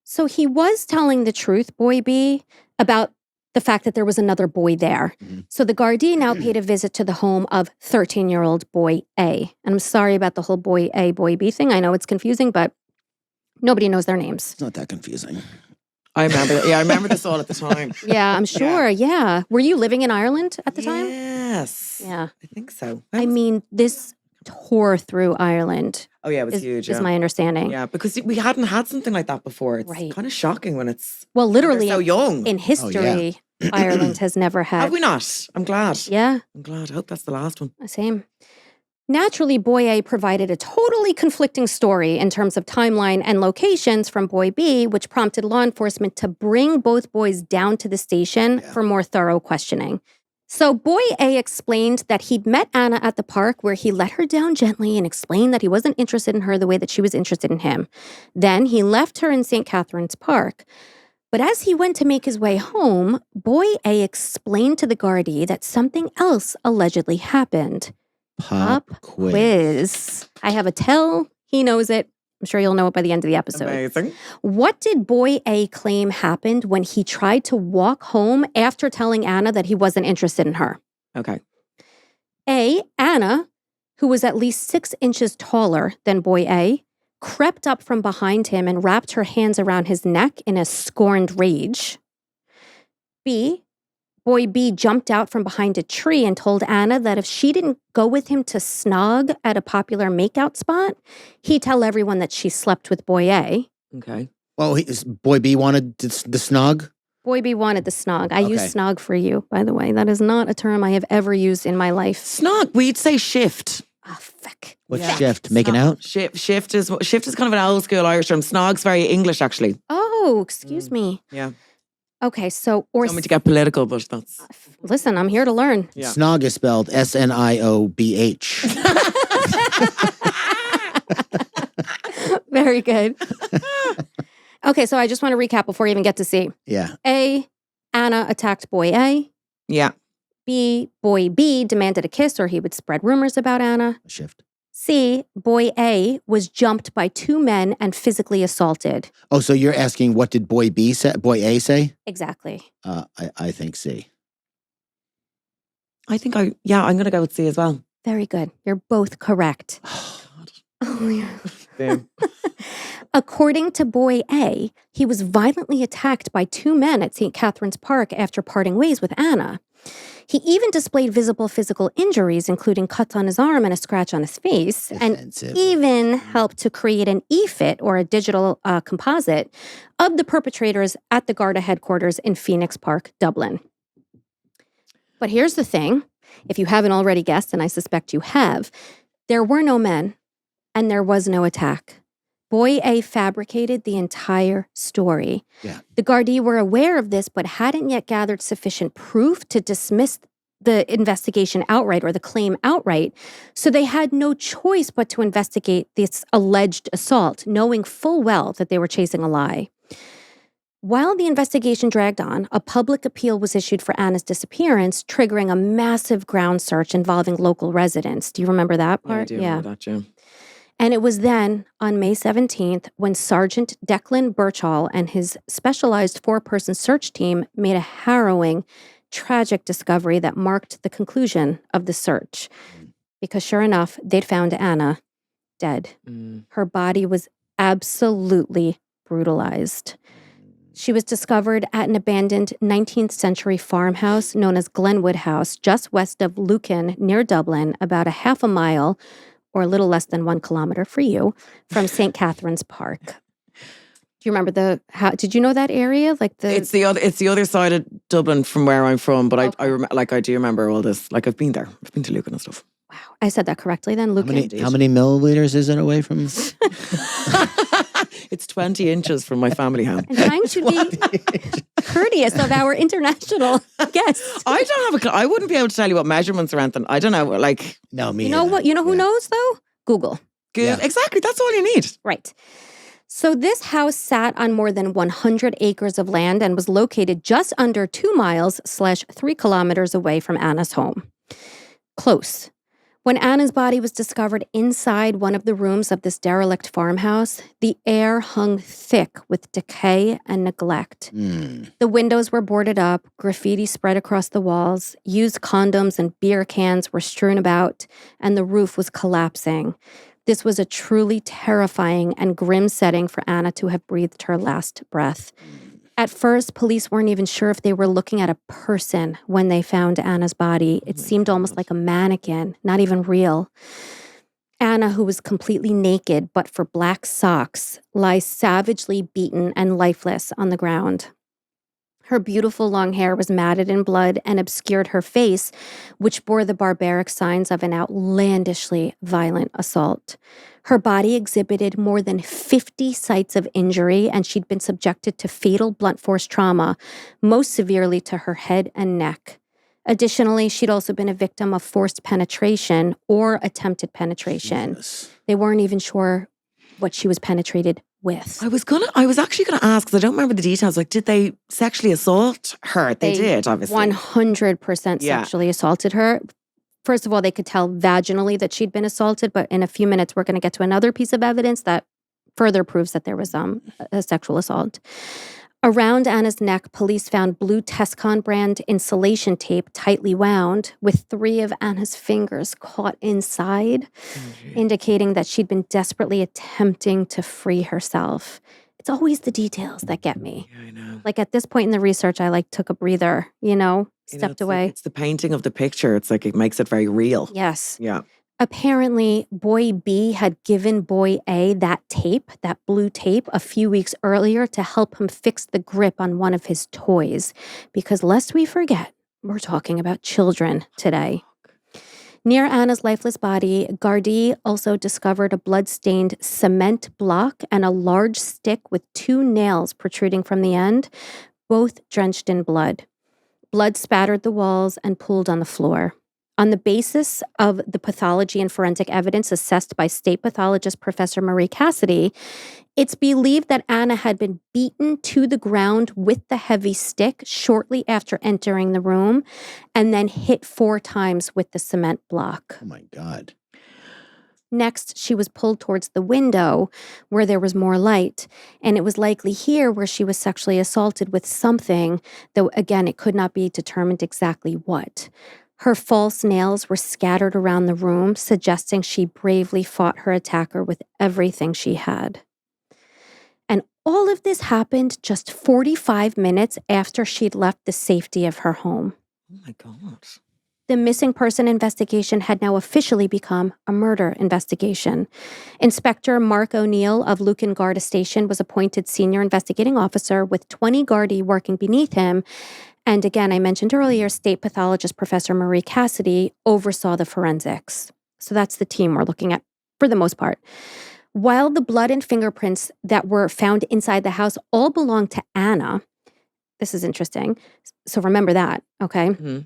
So he was telling the truth, Boy B, about the fact that there was another boy there. Mm-hmm. So the Gardaí now paid a visit to the home of 13-year-old Boy A. And I'm sorry about the whole Boy A, Boy B thing. I know it's confusing, but nobody knows their names. It's not that confusing. I remember. Yeah, I remember this all at the time. Yeah, I'm sure. Yeah. Were you living in Ireland at the time? Yes. Yeah. I think so. I mean, this tore through Ireland. Oh yeah, it was huge. Is my understanding. Yeah, because we hadn't had something like that before. It's Right. kind of shocking when it's Well, literally so young. in history, Ireland has never had. Have we not? I'm glad. Yeah, I'm glad. I hope that's the last one. same. Naturally, Boy A provided a totally conflicting story in terms of timeline and locations from Boy B, which prompted law enforcement to bring both boys down to the station for more thorough questioning. So Boy A explained that he'd met Ana at the park where he let her down gently and explained that he wasn't interested in her the way that she was interested in him. Then he left her in St. Catherine's Park. But as he went to make his way home, Boy A explained to the Gardaí that something else allegedly happened. Pop Quiz. I have a tell. He knows it. I'm sure you'll know it by the end of the episode. Amazing. What did Boy A claim happened when he tried to walk home after telling Ana that he wasn't interested in her? Okay. A, Ana, who was at least 6 inches taller than Boy A, crept up from behind him and wrapped her hands around his neck in a scorned rage. B, Boy B jumped out from behind a tree and told Ana that if she didn't go with him to snog at a popular makeout spot, he'd tell everyone that she slept with Boy A. Okay. Well, Boy B wanted the snog? Boy B wanted the snog. I use snog for you, by the way. That is not a term I have ever used in my life. Snog. We'd say shift. Oh, fuck. What's shift? Making out? Shift is kind of an old school Irish term. Snog's very English, actually. Oh, excuse me. Yeah. Okay, so... Don't mean to get political, but that's... Listen, I'm here to learn. Yeah. Snog is spelled SNIOBH. Very good. Okay, so I just want to recap before you even get to C. Yeah. A, Ana attacked Boy A. Yeah. B, Boy B demanded a kiss or he would spread rumors about Ana. Shift. C, Boy A was jumped by 2 men and physically assaulted. Oh, so you're asking what did Boy A say? Exactly. I think C. I'm going to go with C as well. Very good. You're both correct. Oh, yeah. Damn. According to Boy A, he was violently attacked by 2 men at St. Catherine's Park after parting ways with Ana. He even displayed visible physical injuries, including cuts on his arm and a scratch on his face, Defensive. and even helped to create an e-fit, or a digital composite, of the perpetrators at the Garda headquarters in Phoenix Park, Dublin. But here's the thing. If you haven't already guessed, and I suspect you have, there were no men, and there was no attack. Boy A fabricated the entire story. Yeah. The Gardaí were aware of this, but hadn't yet gathered sufficient proof to dismiss the investigation outright or the claim outright. So they had no choice but to investigate this alleged assault, knowing full well that they were chasing a lie. While the investigation dragged on, a public appeal was issued for Anna's disappearance, triggering a massive ground search involving local residents. Do you remember that part? I do remember that, yeah. And it was then, on May 17th, when Sergeant Declan Birchall and his specialized 4-person search team made a harrowing, tragic discovery that marked the conclusion of the search. Because sure enough, they'd found Ana dead. Her body was absolutely brutalized. She was discovered at an abandoned 19th century farmhouse known as Glenwood House, just west of Lucan, near Dublin, about a half a mile or a little less than 1 kilometer for you from St. Catherine's Park. Do you remember did you know that area? It's the other side of Dublin from where I'm from, but I do remember all this. Like I've been there. I've been to Lucan and stuff. Wow. I said that correctly then, Lucan. How many milliliters is it away from? It's 20 inches from my family home. I'm trying to be courteous of our international guests. I wouldn't be able to tell you what measurements or anything. I don't know. Like, No, me. You know what? You know who knows though? Google. good. Yeah. Exactly. That's all you need. Right. So this house sat on more than 100 acres of land and was located just under 2 miles / 3 kilometers away from Anna's home. Close. When Anna's body was discovered inside one of the rooms of this derelict farmhouse, the air hung thick with decay and neglect. The windows were boarded up, graffiti spread across the walls, used condoms and beer cans were strewn about, and the roof was collapsing. This was a truly terrifying and grim setting for Ana to have breathed her last breath. At first, police weren't even sure if they were looking at a person when they found Anna's body. It seemed almost like a mannequin, not even real. Ana, who was completely naked but for black socks, lies savagely beaten and lifeless on the ground. Her beautiful long hair was matted in blood and obscured her face, which bore the barbaric signs of an outlandishly violent assault. Her body exhibited more than 50 sites of injury, and she'd been subjected to fatal blunt force trauma, most severely to her head and neck. Additionally, she'd also been a victim of forced penetration or attempted penetration. Jesus. They weren't even sure what she was penetrated with. I was actually gonna ask because I don't remember the details. Like, did they sexually assault her? They did, obviously. 100% Yeah. sexually assaulted her. First of all, they could tell vaginally that she'd been assaulted, but in a few minutes, we're going to get to another piece of evidence that further proves that there was a sexual assault. Around Anna's neck, police found blue Tescon brand insulation tape tightly wound with 3 of Anna's fingers caught inside, indicating that she'd been desperately attempting to free herself. It's always the details that get me. Yeah, I know. Like at this point in the research, I took a breather, stepped away. It's the painting of the picture. It's like it makes it very real. Yes. Yeah. Apparently, boy B had given boy A that tape, that blue tape, a few weeks earlier to help him fix the grip on one of his toys. Because lest we forget, we're talking about children today. Near Anna's lifeless body, Gardaí also discovered a blood-stained cement block and a large stick with 2 nails protruding from the end, both drenched in blood. Blood spattered the walls and pooled on the floor. On the basis of the pathology and forensic evidence assessed by state pathologist Professor Marie Cassidy, it's believed that Ana had been beaten to the ground with the heavy stick shortly after entering the room and then hit 4 times with the cement block. Oh my God. Next, she was pulled towards the window where there was more light, and it was likely here where she was sexually assaulted with something, though again, it could not be determined exactly what. Her false nails were scattered around the room, suggesting she bravely fought her attacker with everything she had. And all of this happened just 45 minutes after she'd left the safety of her home. Oh my God. The missing person investigation had now officially become a murder investigation. Inspector Mark O'Neill of Lucan Garda Station was appointed senior investigating officer with 20 Gardaí working beneath him. And again, I mentioned earlier, state pathologist Professor Marie Cassidy oversaw the forensics. So that's the team we're looking at for the most part. While the blood and fingerprints that were found inside the house all belonged to Ana, this is interesting. So remember that, okay? Mm-hmm.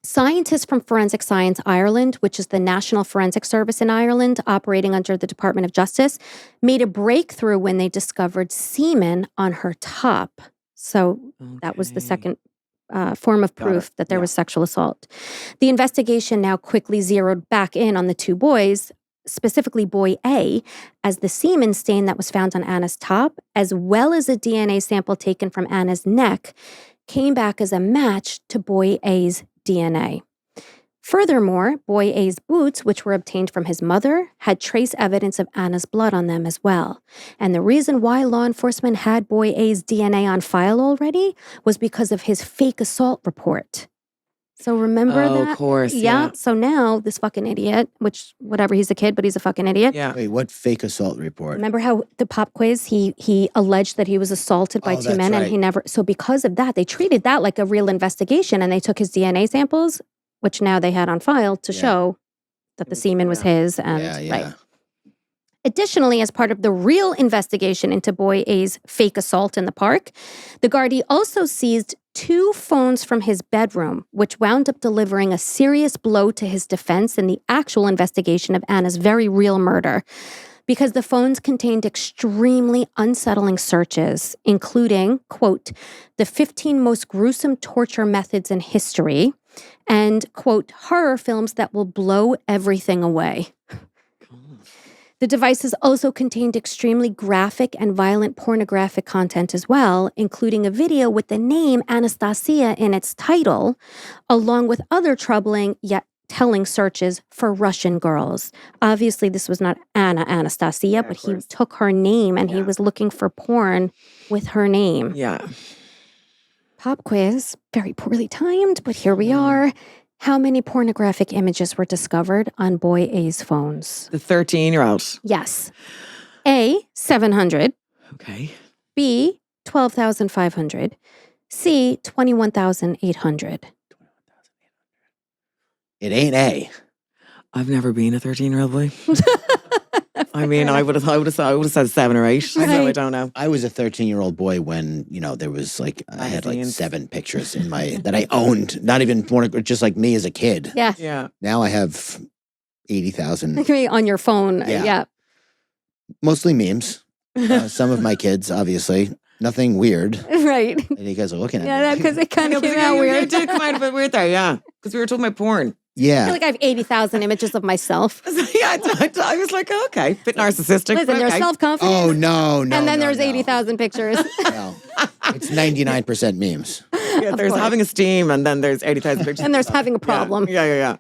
Scientists from Forensic Science Ireland, which is the National Forensic Service in Ireland, operating under the Department of Justice, made a breakthrough when they discovered semen on her top. So that was the second form of proof that there was sexual assault. The investigation now quickly zeroed back in on the two boys, specifically boy A, as the semen stain that was found on Anna's top, as well as a DNA sample taken from Anna's neck, came back as a match to boy A's DNA. Furthermore, boy A's boots, which were obtained from his mother, had trace evidence of Anna's blood on them as well. And the reason why law enforcement had boy A's DNA on file already was because of his fake assault report. So remember that? Of course. Yeah. So now this fucking idiot, which whatever, he's a kid, but he's a fucking idiot. Yeah. Wait, what fake assault report? Remember how the pop quiz, he alleged that he was assaulted by two that's men and right. he never, so because of that, they treated that like a real investigation and they took his DNA samples, which now they had on file to show that the semen was his. And right. Additionally, as part of the real investigation into boy A's fake assault in the park, the Gardaí also seized 2 phones from his bedroom, which wound up delivering a serious blow to his defense in the actual investigation of Anna's very real murder, because the phones contained extremely unsettling searches, including, quote, the 15 most gruesome torture methods in history, and, quote, horror films that will blow everything away. The devices also contained extremely graphic and violent pornographic content as well, including a video with the name Anastasia in its title, along with other troubling yet telling searches for Russian girls. Obviously, this was not Anastasia, but he took her name and he was looking for porn with her name. Yeah. Pop quiz, very poorly timed, but here we are. How many pornographic images were discovered on boy A's phones? The 13-year-old. Yes. A, 700. Okay. B, 12,500. C, 21,800. It ain't A. I've never been a 13-year-old boy. I mean, I would have said 7 or 8. So I don't know. I was a 13-year-old boy when, there was I had like Magazines. 7 pictures in my that I owned, not even porn, just like me as a kid. Yeah. Yeah. Now I have 80,000. On your phone. Yeah. Mostly memes. Some of my kids, obviously. Nothing weird. Right. And you guys are looking at Yeah, me. because it kind of came out It weird. did come out a bit weird there, yeah. Because we were talking about porn. I Yeah. feel like I have 80,000 images of myself. Yeah, I was like, okay, bit narcissistic. Listen, but there's okay. self-confidence. Oh, no. and then no, there's no. 80,000 pictures. No. It's 99% memes. Yeah, there's having esteem, and then there's 80,000 pictures. and there's having a problem. Yeah.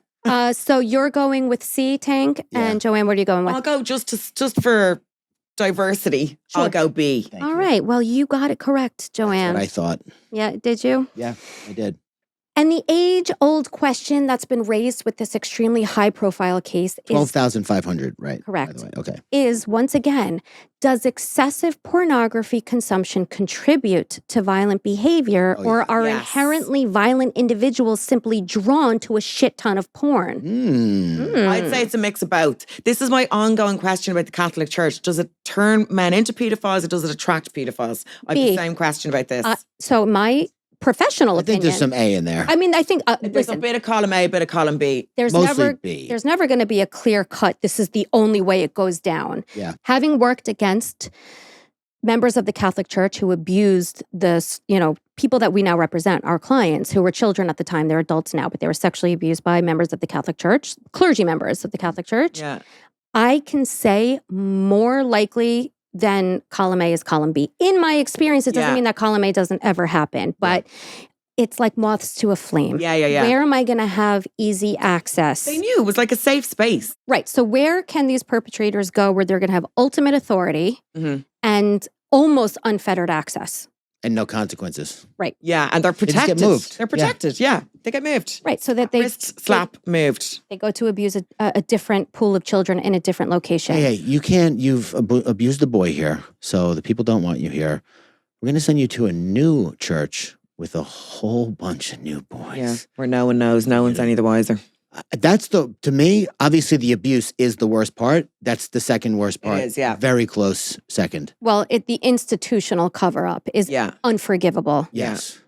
So you're going with C, Tank, and Joanne, what are you going with? I'll go just for diversity. Sure. I'll go B. Thank All you. right. Well, you got it correct, Joanne. What I thought. Yeah, did you? Yeah, I did. And the age-old question that's been raised with this extremely high-profile case 12,500, right? Correct. By the way. Okay. is, once again, does excessive pornography consumption contribute to violent behavior, or are Yes. inherently violent individuals simply drawn to a shit ton of porn? I'd say it's a mix of both. This is my ongoing question about the Catholic Church. Does it turn men into pedophiles or does it attract pedophiles? I have B. the same question about this. So my professional I think opinion. there's some A in there. I mean, I think, There's listen, a bit of column A, a bit of column B. there's Mostly B. never going to be a clear cut. This is the only way it goes down. Yeah. Having worked against members of the Catholic Church who abused this, people that we now represent, our clients who were children at the time, they're adults now, but they were sexually abused by members of the Catholic Church, clergy members of the Catholic Church. Yeah. I can say more likely than column A is column B. In my experience, it doesn't mean that column A doesn't ever happen, but it's like moths to a flame. Yeah. Where am I going to have easy access? They knew it was like a safe space. Right. So where can these perpetrators go where they're going to have ultimate authority Mhm. and almost unfettered access? And no consequences. Yeah, and they're just get protected. moved. They're protected. Yeah. They get moved. Right. So that they Wrist slap moved. they go to abuse a different pool of children in a different location. Hey, you can't, you've abused a boy here, so the people don't want you here. We're going to send you to a new church with a whole bunch of new boys. Yeah, where no one knows, no one's any the wiser. That's to me, obviously the abuse is the worst part. That's the second worst part. is, yeah. Very close second. Well, the institutional cover up is Yeah. unforgivable. Yes.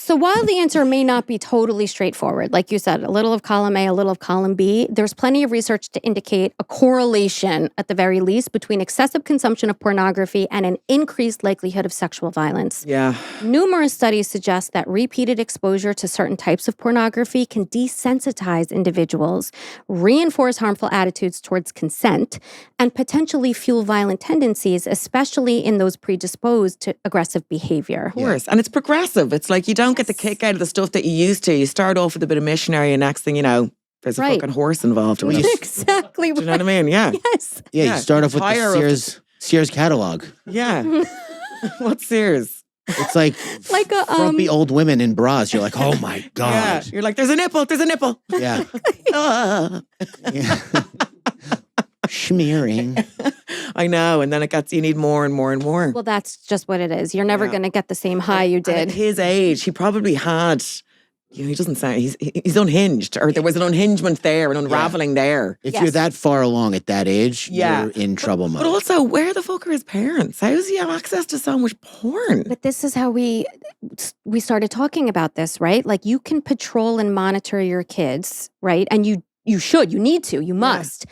So while the answer may not be totally straightforward, like you said, a little of column A, a little of column B, there's plenty of research to indicate a correlation, at the very least, between excessive consumption of pornography and an increased likelihood of sexual violence. Yeah. Numerous studies suggest that repeated exposure to certain types of pornography can desensitize individuals, reinforce harmful attitudes towards consent, and potentially fuel violent tendencies, especially in those predisposed to aggressive behavior. Of course. And it's progressive. It's like you don't get the kick out of the stuff that you used to. You start off with a bit of missionary and next thing you know, there's a Right. fucking horse involved. Or whatever. Exactly. Do you know what I mean? Yeah. Yes. Yeah, Yeah, you start off with entire of the Sears catalog. Yeah. What's Sears? It's like Like a, frumpy old women in bras. You're like, oh my Yeah. God. You're like, there's a nipple. There's a nipple. Yeah. Ah. Yeah. Smearing. I know. And then you need more and more and more. Well, that's just what it is. You're never Yeah. going to get the same high you And at did. his age, he probably had, he doesn't sound, he's unhinged, or there was an unhingement there, an unraveling there. If Yes. you're that far along at that age, Yeah. you're in trouble mode. But also, where the fuck are his parents? How does he have access to so much porn? But this is how we started talking about this, right? Like you can patrol and monitor your kids, right? And you need to, you must.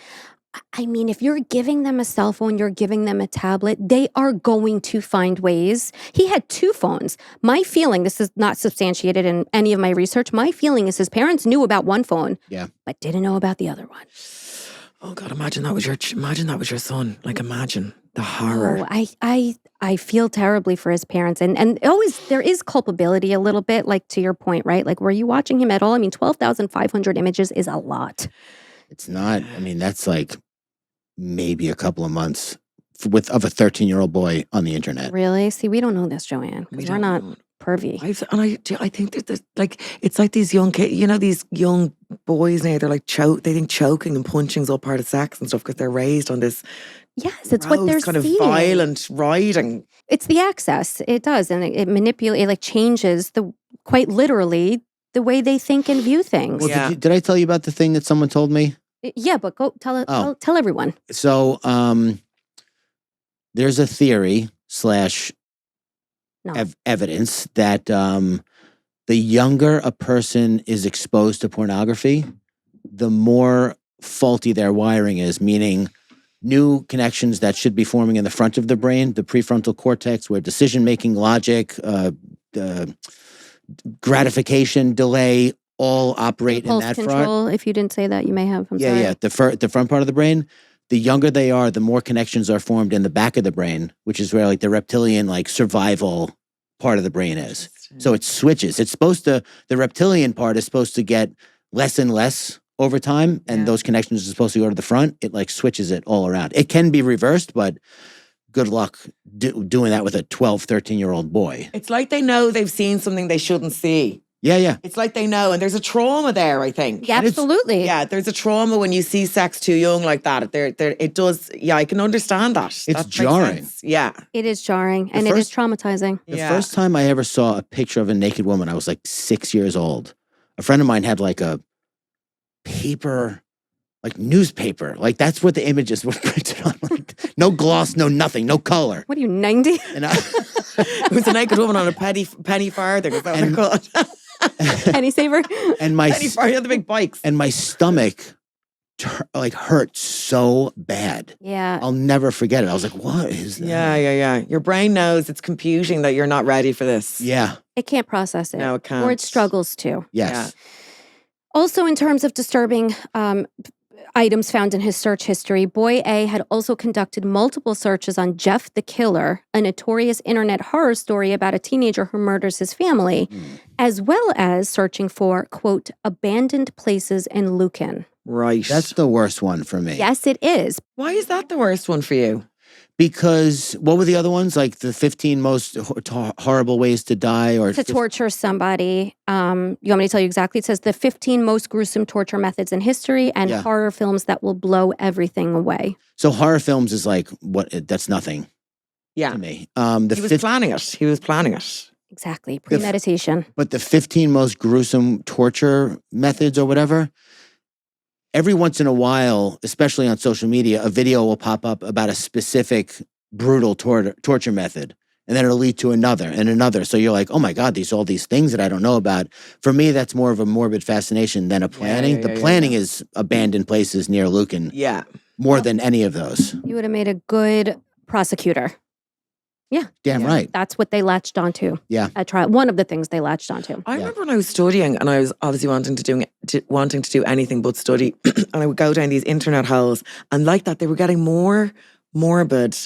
I mean, if you're giving them a cell phone, you're giving them a tablet, they are going to find ways. He had 2 phones. My feeling, this is not substantiated in any of my research, my feeling is his parents knew about one phone, but didn't know about the other one. Oh God, imagine that was your son. Like, imagine the horror. Oh, I feel terribly for his parents. And always, there is culpability a little bit, like to your point, right? Like, were you watching him at all? I mean, 12,500 images is a lot. It's not, I mean, that's like maybe a couple of months of a 13-year-old boy on the internet. Really? See, we don't know this, Joanne, We because we're don't not know. pervy. I think that like it's like these young kids, you know, these young boys now. They're like they think choking and punching is all part of sex and stuff because they're raised on this. Yes, it's what they're kind of seeing. violent riding. It's the access. It does, and it manipulates. It like changes quite literally the way they think and view things. Well, Yeah. did I tell you about the thing that someone told me? Yeah, but go tell everyone. So there's a theory / No. evidence that the younger a person is exposed to pornography, the more faulty their wiring is, meaning new connections that should be forming in the front of the brain, the prefrontal cortex, where decision-making, logic, gratification, delay, all operate in Impulse that control. front. If you didn't say that, you may have. I'm sorry. Yeah. The front part of the brain. The younger they are, the more connections are formed in the back of the brain, which is where like the reptilian like survival part of the brain is. So it switches. It's supposed to, the reptilian part is supposed to get less and less over time, and Yeah. those connections are supposed to go to the front. It like switches it all around. It can be reversed, but good luck doing that with a 12, 13-year-old boy. It's like they know they've seen something they shouldn't see. Yeah. It's like they know, and there's a trauma there, I think. Yeah, absolutely. Yeah, there's a trauma when you see sex too young like that. It does, yeah, I can understand that. It's That makes jarring. sense. Yeah. It is jarring, and it is traumatizing. The Yeah. first time I ever saw a picture of a naked woman, I was like 6 years old. A friend of mine had like a paper, like newspaper. Like that's what the images were printed on. Like, no gloss, no nothing, no color. What are you, 90? And I, It was a naked woman on a penny farthing. Is that what they're called? Penny saver? and my Penny farthing, the big bikes. and my stomach like hurt so bad. Yeah. I'll never forget it. I was like, what is that? Yeah. Your brain knows it's computing that you're not ready for this. Yeah. It can't process it. No, it can't. Or it struggles to. Yes. Also, in terms of disturbing items found in his search history, Boy A had also conducted multiple searches on Jeff the Killer, a notorious internet horror story about a teenager who murders his family, as well as searching for, quote, abandoned places in Lucan. Right. That's the worst one for me. Yes, it is. Why is that the worst one for you? Because what were the other ones? Like the 15 most horrible ways to die, or To torture somebody. You want me to tell you exactly? It says the 15 most gruesome torture methods in history and Yeah. horror films that will blow everything away. So horror films is like what? That's nothing Yeah. to me. He was planning it. He was planning it. Exactly. Premeditation. But the 15 most gruesome torture methods or whatever, every once in a while, especially on social media, a video will pop up about a specific brutal torture method. and then it'll lead to another and another. So you're like, oh my God, all these things that I don't know about. For me, that's more of a morbid fascination than a planning. The planning is abandoned places near Lucan. Yeah. More than any of those. You would have made a good prosecutor. Yeah. Damn right. That's what they latched onto. Yeah. At trial. One of the things they latched onto. I remember when I was studying and I was obviously wanting to do anything but study, and I would go down these internet holes, and like that they were getting more morbid,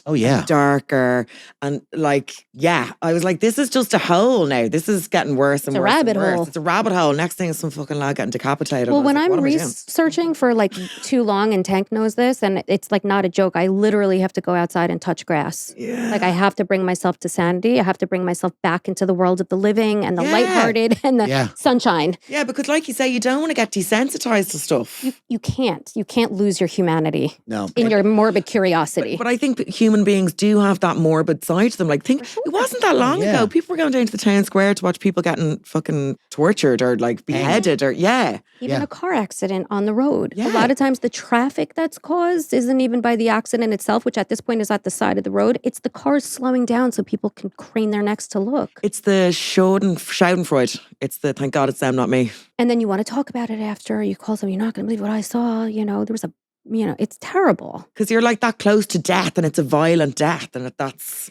darker, and like, I was like, this is just a hole now. This is getting worse and It's a worse. rabbit and worse. hole. It's a rabbit hole. Next thing is some fucking lad getting decapitated. Well, when like, I'm what am I doing? researching for like too long, and Tank knows this, and it's like not a joke, I literally have to go outside and touch grass. Yeah. Like I have to bring myself to sanity. I have to bring myself back into the world of the living and the lighthearted and the sunshine. Yeah, because like you say, you don't want to get desensitized to stuff. You can't lose your humanity. No. In your morbid curiosity. But I think human beings do have that morbid side to them. Like, it wasn't that long ago. People were going down to the town square to watch people getting fucking tortured or like beheaded or even a car accident on the road. A lot of times the traffic that's caused isn't even by the accident itself, which at this point is at the side of the road. It's the cars slowing down so people can crane their necks to look. It's the Schadenfreude. It's the thank God it's them, not me. And then you want to talk about it after. You call them, you're not going to believe what I saw. There was it's terrible. Because you're like that close to death and it's a violent death and that's,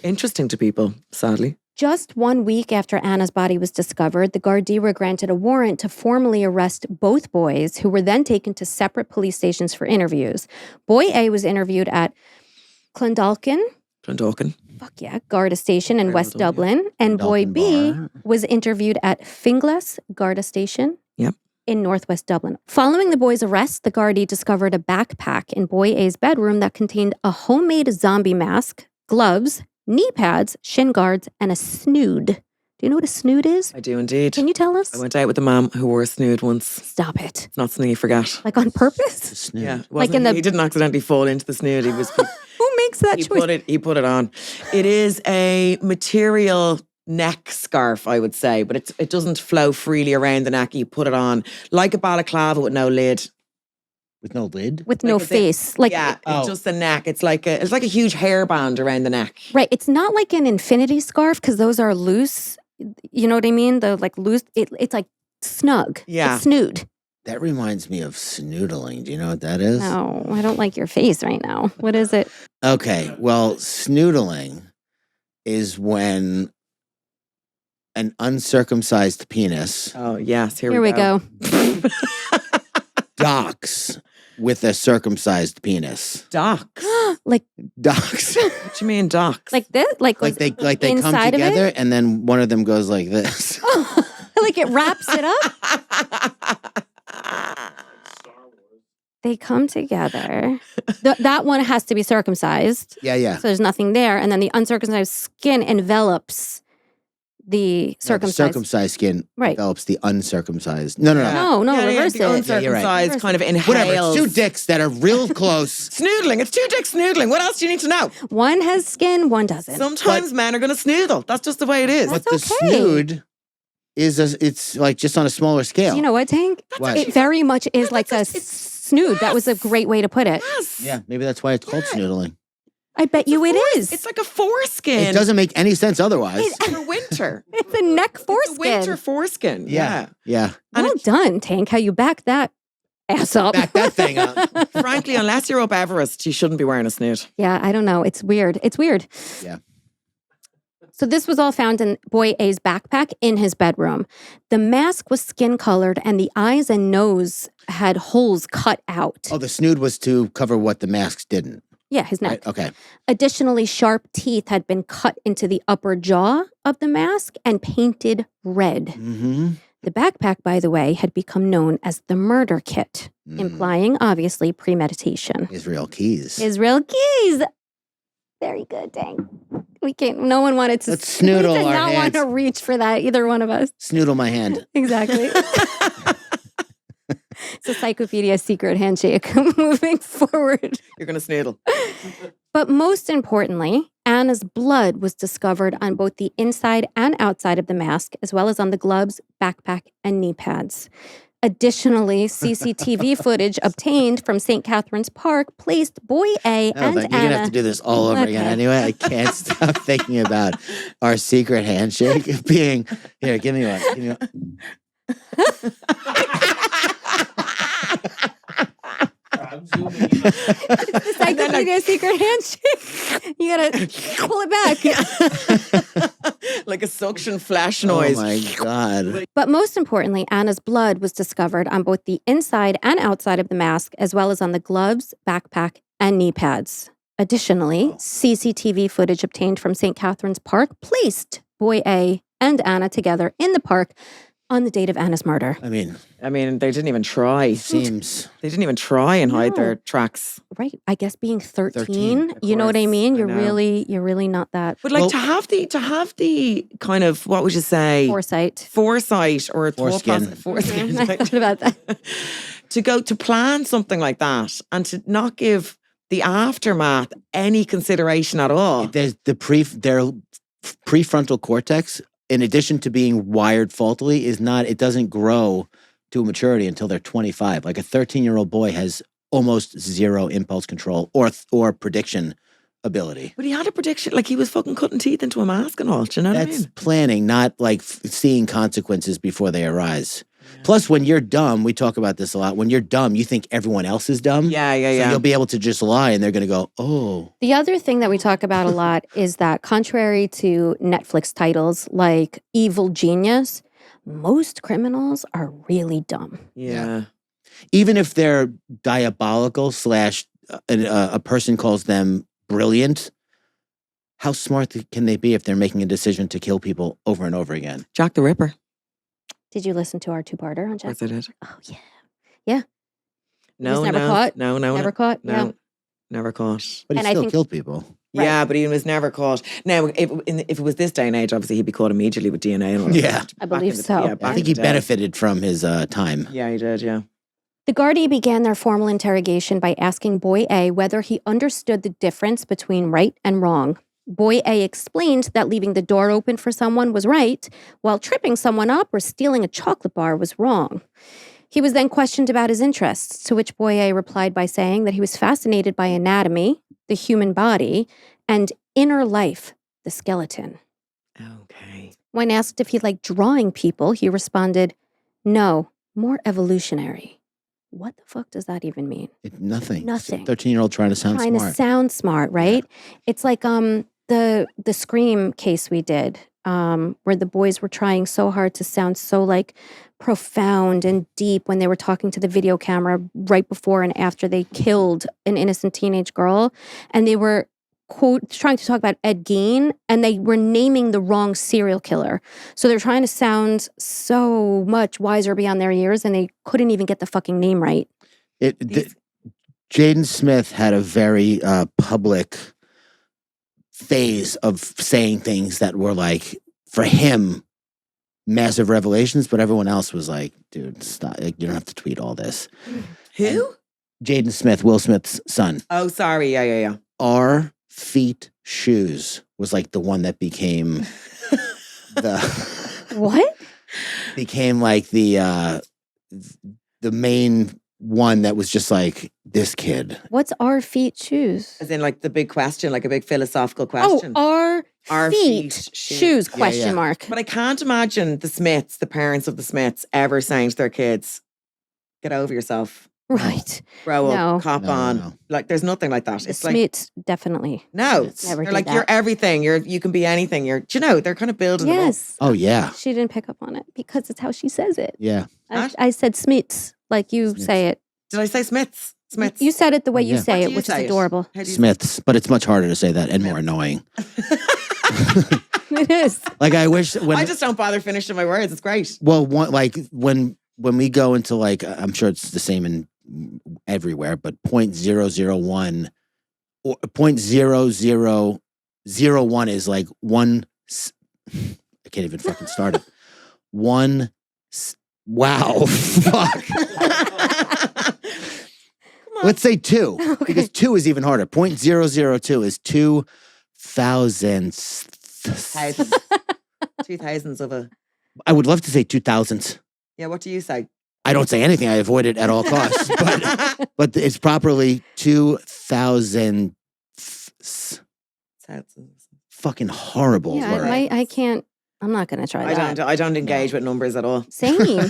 interesting to people, sadly. Just 1 week after Anna's body was discovered, the Gardaí were granted a warrant to formally arrest both boys, who were then taken to separate police stations for interviews. Boy A was interviewed at Clondalkin. Fuck yeah, Garda Station in West Dublin. And boy B was interviewed at Finglas Garda Station. In northwest Dublin. Following the boys' arrest, the Gardaí discovered a backpack in boy A's bedroom that contained a homemade zombie mask, gloves, knee pads, shin guards, and a snood. Do you know what a snood is? I do indeed. Can you tell us? I went out with a mom who wore a snood once. Stop it. It's not something you forget. Like on purpose? Snood. Yeah. He didn't accidentally fall into the snood. He was... Who makes that choice? He put it on. It is a material neck scarf, I would say, but it doesn't flow freely around the neck. You put it on like a balaclava with no lid. With no lid? With no face. It's just the neck. It's like a huge hairband around the neck. Right. It's not like an infinity scarf because those are loose. You know what I mean? The like loose. It's like snug. Yeah. It's snood. That reminds me of snoodling. Do you know what that is? No, I don't like your face right now. What is it? Okay. Well, snoodling is when an uncircumcised penis. Oh, yes. Here we go. Docks with a circumcised penis. Docks? Like Docks. What do you mean docks? Like this? Like they come together and then one of them goes like this. Like it wraps it up? They come together. That one has to be circumcised. Yeah. So there's nothing there. And then the uncircumcised skin envelops the circumcised. The circumcised skin envelops the uncircumcised. No, reverse it. The uncircumcised kind of inhales. Whatever, it's two dicks that are real close. Snoodling. It's two dicks snoodling. What else do you need to know? One has skin, one doesn't. Sometimes men are going to snoodle. That's just the way it is. But the snood it's like just on a smaller scale. You know what, Tank? What? It very much is like a snood. That was a great way to put it. Yes. Yeah, maybe that's why it's called snoodling. I bet you it is. It's like a foreskin. It doesn't make any sense otherwise. For winter. It's a neck foreskin. It's a winter foreskin. Yeah. Well done, Tank. How you back that ass up. Back that thing up. Frankly, unless you're up Everest, you shouldn't be wearing a snood. Yeah, I don't know. It's weird. Yeah. So this was all found in boy A's backpack in his bedroom. The mask was skin colored and the eyes and nose had holes cut out. Oh, the snood was to cover what the masks didn't. Yeah, his neck. Right? Okay. Additionally, sharp teeth had been cut into the upper jaw of the mask and painted red. Mm-hmm. The backpack, by the way, had become known as the murder kit, implying, obviously, premeditation. Israel keys. Very good, dang. We can't, no one wanted to. Let's snoodle we did our not hands. want to reach for that, either one of us. Snoodle my hand. Exactly. It's a Psychopedia secret handshake moving forward. You're going to snoodle. But most importantly, Anna's blood was discovered on both the inside and outside of the mask, as well as on the gloves, backpack, and knee pads. Additionally, CCTV footage obtained from St. Catherine's Park placed Boy A No, and but you're gonna have Anna. to do this all over again Okay. anyway. I can't stop thinking about our secret handshake being here. Give me one. Give me one. I'm zooming in. The Psychopedia secret handshake. You gotta pull it back. Like a suction flash Oh noise. my god! But most importantly, Anna's blood was discovered on both the inside and outside of the mask, as well as on the gloves, backpack, and knee pads. Additionally, CCTV footage obtained from St. Catherine's Park placed Boy A and Anna together in the park on the date of Anna's murder. I mean, They didn't even try. seems They didn't even try and hide No. their tracks. Right. I guess being 13, 13, of you know what I course. mean? I You're know. really not that But like Well- to have the kind of, what would you say? foresight. Foresight or a thought Foreskin. process. Foreskin. I thought about that. To go to plan something like that and to not give the aftermath any consideration at all. there's their prefrontal cortex, in addition to being wired faultily, it doesn't grow to maturity until they're 25. Like a 13-year-old boy has almost zero impulse control or prediction ability. But he had a prediction, like he was fucking cutting teeth into a mask and all. Do you know what I That's mean? planning, not like seeing consequences before they arise. Plus, when you're dumb, we talk about this a lot. When you're dumb, you think everyone else is dumb. Yeah, yeah, So yeah. you'll be able to just lie, and they're going to go, "Oh, The other thing that we talk about a lot is that contrary to Netflix titles like Evil Genius, most criminals are really dumb. Yeah. even if they're diabolical / a person calls them brilliant, how smart can they be if they're making a decision to kill people over and over again?" Jack the Ripper. Did you listen to our two-parter on Of Jack? course I did. Oh, yeah. No, never no, caught? No, no, Never no, caught? no, Yeah. never caught. But he And I still think- killed people. Right. Yeah, but he was never caught. Now, if it was this day and age, obviously he'd be caught immediately with DNA and all that. Yeah. Back I believe in the- so. Yeah, I back I think in he the day. benefited from his time. Yeah, he did. Yeah. The Gardaí began their formal interrogation by asking Boy A whether he understood the difference between right and wrong. Boy A explained that leaving the door open for someone was right, while tripping someone up or stealing a chocolate bar was wrong. He was then questioned about his interests, to which Boy A replied by saying that he was fascinated by anatomy, the human body, and inner life, the skeleton. Okay. When asked if he liked drawing people, he responded, "No, more evolutionary." What the fuck does that even mean? Nothing. Nothing. 13-year-old trying to sound Trying smart. to sound smart, right? It's like the Scream case we did, where the boys were trying so hard to sound so like profound and deep when they were talking to the video camera right before and after they killed an innocent teenage girl, and they were trying to talk about Ed Gein, and they were naming the wrong serial killer. So they're trying to sound so much wiser beyond their years, and they couldn't even get the fucking name right. Jaden Smith had a very public phase of saying things that were like, for him, massive revelations, but everyone else was like, dude, stop. Like, you don't have to tweet all this. Who? Jaden Smith, Will Smith's son. Oh, sorry. Yeah, yeah, yeah. Our feet shoes was like the one that became What? became like the main one that was just like, this kid. What's our feet shoes? As in, like the big question, like a big philosophical question. Oh, Our feet shoes? Yeah, Question yeah. mark. But I can't imagine the Smiths, the parents of the Smiths, ever saying to their kids, "Get over yourself, Right. grow No. up, cop No, no, on." no. Like, there's nothing like that. The It's like, Smiths definitely. no, Never they're did like, that. you're everything. You can be anything. Do you know, they're kind of building them up. Yes. Oh, yeah. She didn't pick up on it because it's how she says it. Yeah. What? I said Smiths like you Smiths. say it. Did I say Smiths? Smiths. You said it the way you Yeah. say What do it, you which is say it? adorable. How do you- Smiths, but it's much harder to say that and more annoying. It is. Like, I wish when I just don't bother finishing my words. It's great. well, like when we go into like, I'm sure it's the same in everywhere, but 0.001 or 0.0001 is like one. I can't even fucking start it. Wow, fuck. Let's say 2, Okay. because 2 is even harder. 0.002 is 2 thousandths. Thousands. 2 thousands of a. I would love to say 2000s. Yeah, what do you say? I don't say anything. I avoid it at all costs. But it's properly 2,000. Fucking horrible Yeah, word. I can't. I'm not going to try that. I don't engage with numbers at all. Same.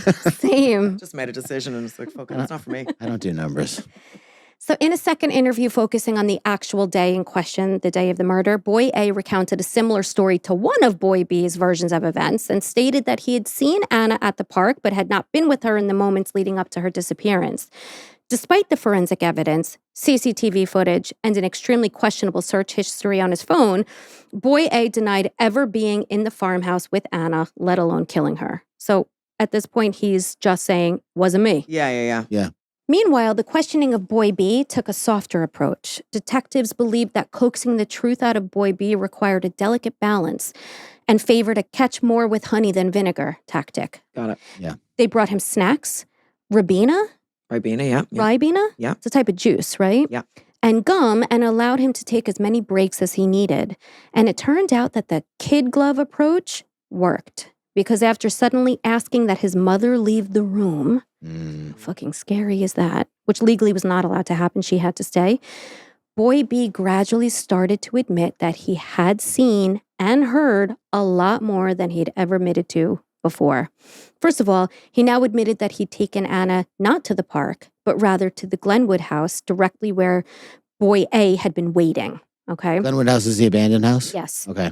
Just made a decision and it's like, fuck it, it's not for me. I don't do numbers. So in a second interview focusing on the actual day in question, the day of the murder, Boy A recounted a similar story to one of Boy B's versions of events and stated that he had seen Ana at the park but had not been with her in the moments leading up to her disappearance. Despite the forensic evidence, CCTV footage, and an extremely questionable search history on his phone, Boy A denied ever being in the farmhouse with Ana, let alone killing her. So at this point, he's just saying, wasn't me. Yeah. Meanwhile, the questioning of Boy B took a softer approach. Detectives believed that coaxing the truth out of Boy B required a delicate balance and favored a catch more with honey than vinegar tactic. Got it. Yeah. They brought him snacks, Ribena, Ribena, yeah. Ribena? Yeah. It's a type of juice, right? Yeah. And gum, and allowed him to take as many breaks as he needed. And it turned out that the kid glove approach worked. Because after suddenly asking that his mother leave the room, how fucking scary is that? Which legally was not allowed to happen. She had to stay. Boy B gradually started to admit that he had seen and heard a lot more than he'd ever admitted to before. First of all, he now admitted that he'd taken Ana not to the park, but rather to the Glenwood house, directly where Boy A had been waiting. Okay? Glenwood House is the abandoned house? Yes. Okay.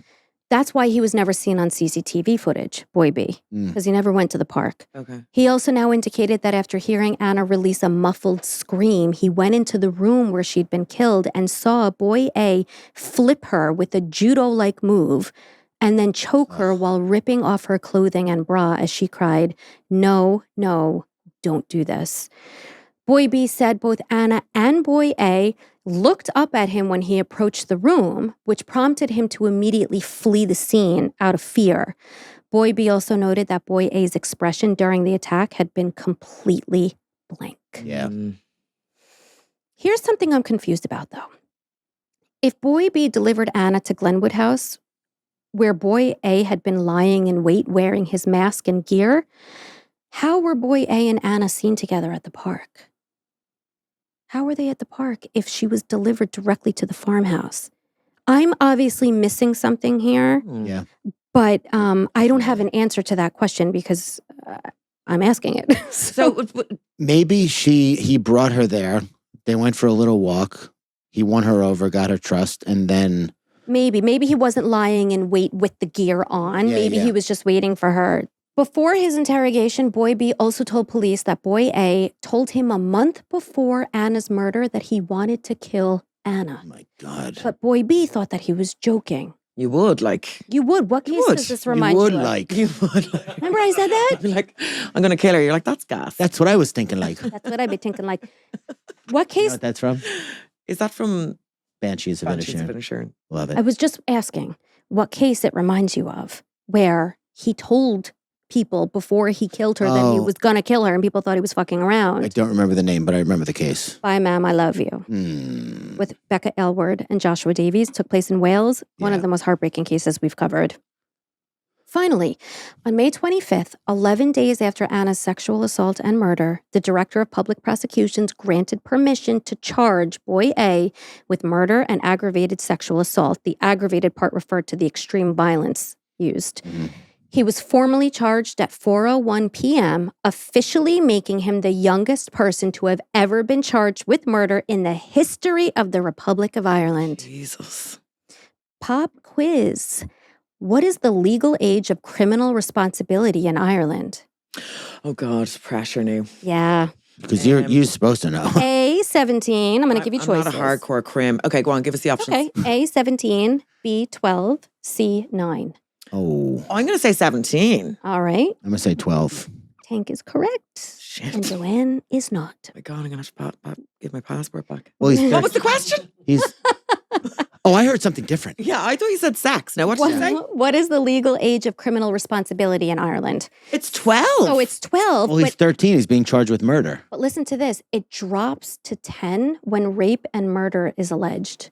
That's why he was never seen on CCTV footage, Boy B, because he never went to the park. Okay. He also now indicated that after hearing Ana release a muffled scream, he went into the room where she'd been killed and saw Boy A flip her with a judo-like move and then choke her while ripping off her clothing and bra as she cried, "No, no, don't do this." Boy B said both Ana and Boy A looked up at him when he approached the room, which prompted him to immediately flee the scene out of fear. Boy B also noted that Boy A's expression during the attack had been completely blank. Yeah. Here's something I'm confused about, though. If Boy B delivered Ana to Glenwood House, where Boy A had been lying in wait wearing his mask and gear, how were Boy A and Ana seen together at the park? How were they at the park if she was delivered directly to the farmhouse? I'm obviously missing something here, Yeah. but I don't have an answer to that question because I'm asking it. So Maybe he brought her there. They went for a little walk. He won her over, got her trust, and then Maybe he wasn't lying in wait with the gear on. Yeah, Maybe yeah. he was just waiting for her. Before his interrogation, Boy B also told police that Boy A told him a month before Ana's murder that he wanted to kill Ana. oh my God. But Boy B thought that he was joking. you would like. You would. What You case would. does this You remind would you of? like. You would like. Remember I said that? You're like, I'm gonna kill her. You're like, that's gas. That's what I was thinking like. You That's what I'd be thinking. Like, what know case? what that's from? Is that from Banshees of Banshees of Inisherin. Inisherin? Love I it. was just asking what case it reminds you of where he told people before he killed her that he Oh. was going to kill her and people thought he was fucking around. I don't remember the name, but I remember the case. Bye, ma'am, I love you. Hmm. With Becca Elward and Joshua Davies, took place in Wales. One Yeah. of the most heartbreaking cases we've covered. Finally, on May 25th, 11 days after Ana's sexual assault and murder, the Director of Public Prosecutions granted permission to charge Boy A with murder and aggravated sexual assault. The aggravated part referred to the extreme violence used. He was formally charged at 4:01 p.m., officially making him the youngest person to have ever been charged with murder in the history of the Republic of Ireland. Jesus. Pop quiz. What is the legal age of criminal responsibility in Ireland? Oh God, pressure now. Yeah. Because you're supposed to know. A, 17. I'm going to give you I'm choices. not a hardcore crim. Okay, go on, give us the options. Okay. A, 17. B, 12. C, 9. Oh, I'm gonna say 17. All right. I'm going to say 12. Tank is correct. Shit. And Joanne is not. Oh my God, I'm gonna have to give my passport back. Well, he's What was the question? He's. Oh, I heard something different. Yeah, I thought you said sex. Now, what did you say? What is the legal age of criminal responsibility in Ireland? It's 12. So it's 12, Well, he's 13. He's being charged with murder. but listen to this. It drops to 10 when rape and murder is alleged.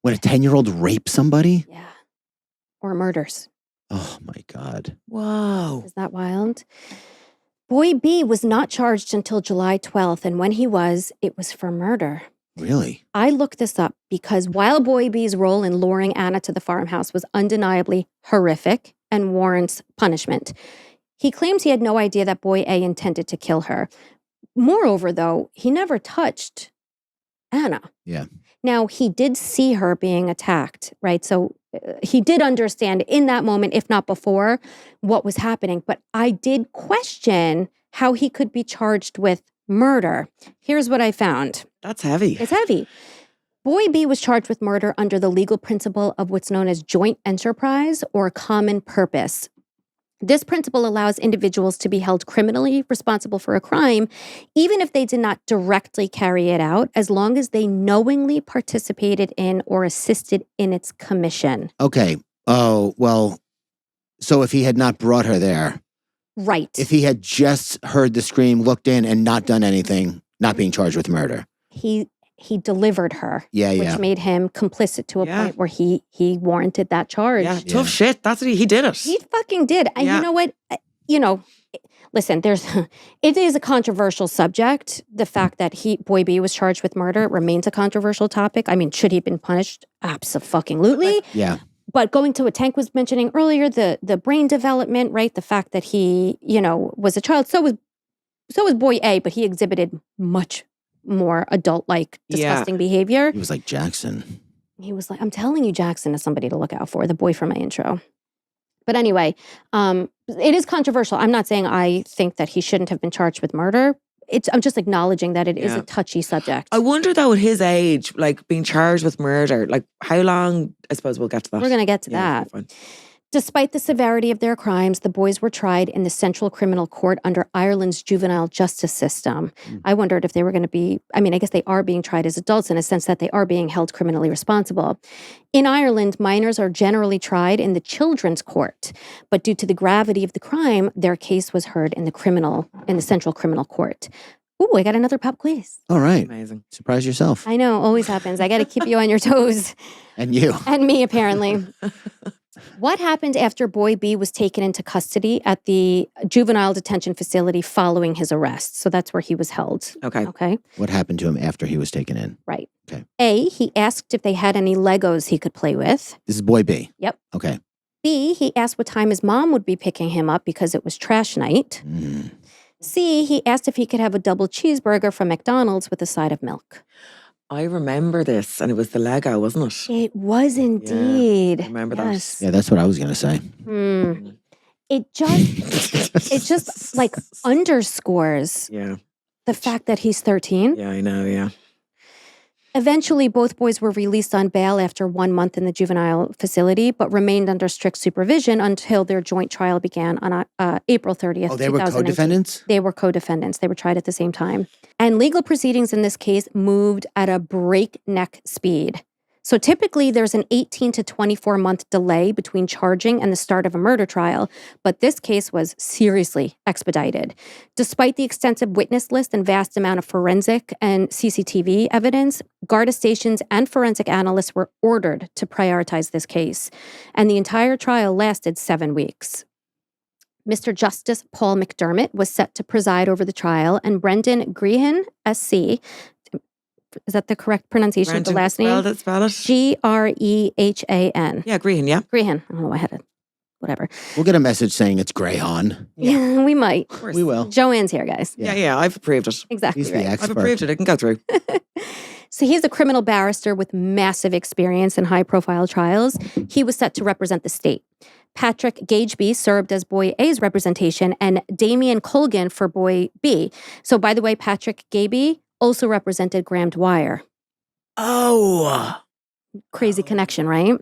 When a 10-year-old rapes somebody? Yeah. Or murders. Oh, my God. Whoa. Is that wild? Boy B was not charged until July 12th, and when he was, it was for murder. Really? I looked this up because while Boy B's role in luring Anna to the farmhouse was undeniably horrific and warrants punishment, he claims he had no idea that Boy A intended to kill her. Moreover, though, he never touched Anna. Yeah. Now, he did see her being attacked, right? So he did understand in that moment, if not before, what was happening. But I did question how he could be charged with murder. Here's what I found. That's heavy. It's heavy. Boy B was charged with murder under the legal principle of what's known as joint enterprise or common purpose. This principle allows individuals to be held criminally responsible for a crime, even if they did not directly carry it out, as long as they knowingly participated in or assisted in its commission. Okay. Oh, well, so if he had not brought her there, Right. if he had just heard the scream, looked in, and not done anything, not being charged with murder. He delivered her, Yeah. which made him complicit to a Yeah. point where he warranted that charge. Yeah, tough shit. That's what he did it. He fucking did. And Yeah. you know what? Listen, it is a controversial subject. The fact that Boy B was charged with murder remains a controversial topic. I mean, should he have been punished? Absolutely. Yeah. But going to what Tank was mentioning earlier, the brain development, right? The fact that he, was a child. So was Boy A, but he exhibited much more adult-like, disgusting behavior. He was like Jackson. He was like, I'm telling you, Jackson is somebody to look out for, the boy from my intro. But anyway, it is controversial. I'm not saying I think that he shouldn't have been charged with murder. I'm just acknowledging that it is a touchy subject. I wonder though, at his age, like being charged with murder, like how long, I suppose we'll get to that. We're going to get to Yeah, that. fine. Despite the severity of their crimes, the boys were tried in the Central Criminal Court under Ireland's juvenile justice system. I wondered if they were going to be, I guess they are being tried as adults in a sense that they are being held criminally responsible. In Ireland, minors are generally tried in the children's court, but due to the gravity of the crime, their case was heard in the Central Criminal Court. Ooh, I got another pop quiz. All right. Amazing. Surprise yourself. I know, always happens. I got to keep you on your toes. And you. And me, apparently. What happened after Boy B was taken into custody at the juvenile detention facility following his arrest? So that's where he was held. Okay. What happened to him after he was taken in? Right. Okay. A, he asked if they had any Legos he could play with. This is Boy B. Yep. Okay. B, he asked what time his mom would be picking him up because it was trash night. C, he asked if he could have a double cheeseburger from McDonald's with a side of milk. I remember this, and it was the Lego, wasn't it? It was indeed. I remember Yes. Yeah, that's what I was going to say. It just like underscores Yeah. the fact that he's 13. Yeah, I know, yeah. Eventually, both boys were released on bail after 1 month in the juvenile facility, but remained under strict supervision until their joint trial began on April 30th, Oh, they were 2019. co-defendants? They were co-defendants. They were tried at the same time. And legal proceedings in this case moved at a breakneck speed. So typically there's an 18 to 24 month delay between charging and the start of a murder trial, but this case was seriously expedited. Despite the extensive witness list and vast amount of forensic and CCTV evidence, Garda stations and forensic analysts were ordered to prioritize this case, and the entire trial lasted 7 weeks. Mr. Justice Paul McDermott was set to preside over the trial, and Brendan Grehan, SC, is that the correct pronunciation of the last name? Spell it. Grehan. Yeah, Green, yeah. Grehan. I don't know why I had it. Whatever. We'll get a message saying it's Greyhound. Yeah, we might. Of course. We will. Joanne's here, guys. Yeah, I've approved it. Exactly He's the right. I've expert. approved it. It can go through. So he's a criminal barrister with massive experience in high-profile trials. He was set to represent the state. Patrick Gageby served as Boy A's representation and Damian Colgan for Boy B. So by the way, Patrick Gageby also represented Graham Dwyer. Oh. Crazy connection, right?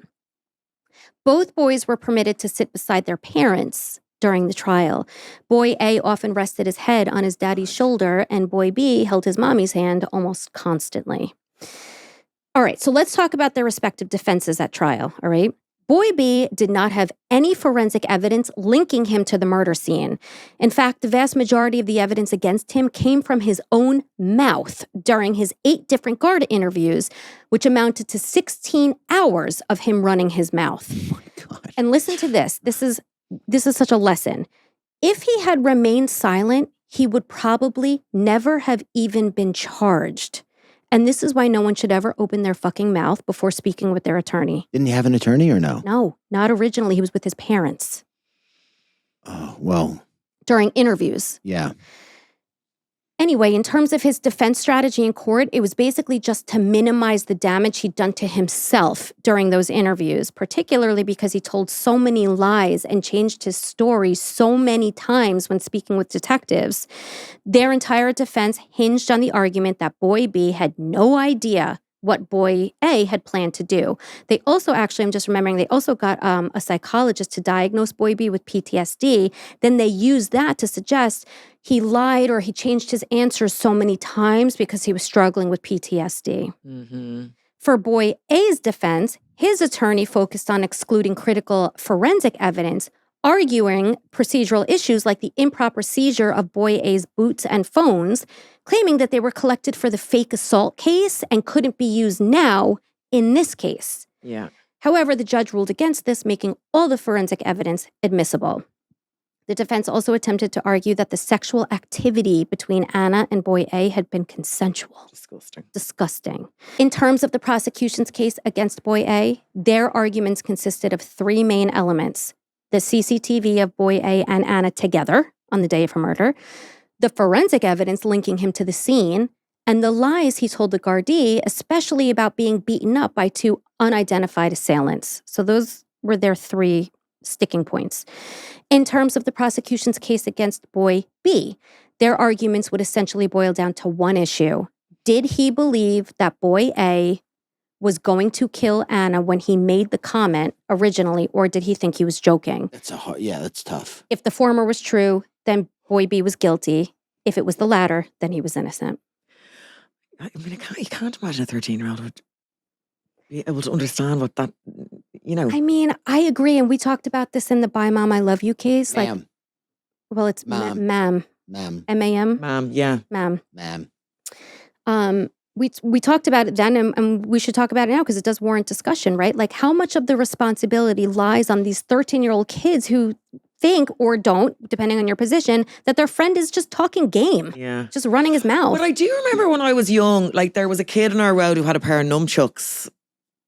Both boys were permitted to sit beside their parents during the trial. Boy A often rested his head on his daddy's shoulder, and Boy B held his mommy's hand almost constantly. All right, so let's talk about their respective defenses at trial, all right? Boy B did not have any forensic evidence linking him to the murder scene. In fact, the vast majority of the evidence against him came from his own mouth during his 8 different Garda interviews, which amounted to 16 hours of him running his mouth. Oh my God. And listen to this. This is such a lesson. If he had remained silent, he would probably never have even been charged. And this is why no one should ever open their fucking mouth before speaking with their attorney. Didn't he have an attorney or no? No, not originally. He was with his parents Oh, well, during interviews. yeah. Anyway, in terms of his defense strategy in court, it was basically just to minimize the damage he'd done to himself during those interviews, particularly because he told so many lies and changed his story so many times when speaking with detectives. Their entire defense hinged on the argument that Boy B had no idea what Boy A had planned to do. They also actually, I'm just remembering, they also got a psychologist to diagnose Boy B with PTSD. Then they used that to suggest he lied or he changed his answers so many times because he was struggling with PTSD. Mm-hmm. For Boy A's defense, his attorney focused on excluding critical forensic evidence, arguing procedural issues like the improper seizure of Boy A's boots and phones, claiming that they were collected for the fake assault case and couldn't be used now in this case. Yeah. However, the judge ruled against this, making all the forensic evidence admissible. The defense also attempted to argue that the sexual activity between Ana and Boy A had been consensual. Disgusting. In terms of the prosecution's case against Boy A, their arguments consisted of three main elements: the CCTV of Boy A and Ana together on the day of her murder, the forensic evidence linking him to the scene, and the lies he told the guardie, especially about being beaten up by two unidentified assailants. So those were their three sticking points. In terms of the prosecution's case against Boy B, their arguments would essentially boil down to one issue. Did he believe that Boy A was going to kill Ana when he made the comment originally, or did he think he was joking? That's tough. If the former was true, then Boy B was guilty. If it was the latter, then he was innocent. I mean, you can't imagine a 13-year-old would be able to understand what that, you know. I mean, I agree. And we talked about this in the Bye Mom, I Love You case. Ma'am. Like, well, it's Ma'am. ma'am. Ma'am. M-A-M? Ma'am, yeah. Ma'am. Ma'am. We talked about it then, and we should talk about it now because it does warrant discussion, right? Like, how much of the responsibility lies on these 13-year-old kids who think or don't, depending on your position, that their friend is just talking game, just running his mouth. But I do remember when I was young, like there was a kid in our road who had a pair of nunchucks.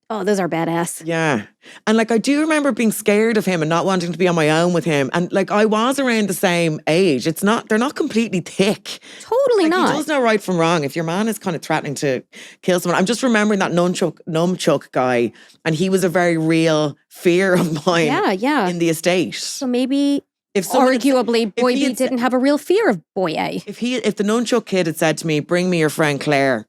Oh, those are badass. Yeah. And like I do remember being scared of him and not wanting to be on my own with him. And like I was around the same age. They're not completely thick. Totally Like, not. He does know right from wrong. If your man is kind of threatening to kill someone, I'm just remembering that nunchuck guy, and he was a very real fear of mine. Yeah. In the estate. So maybe, If someone arguably, Boy B didn't have a real fear of Boy A. If the nunchuck kid had said to me, "Bring me your friend Claire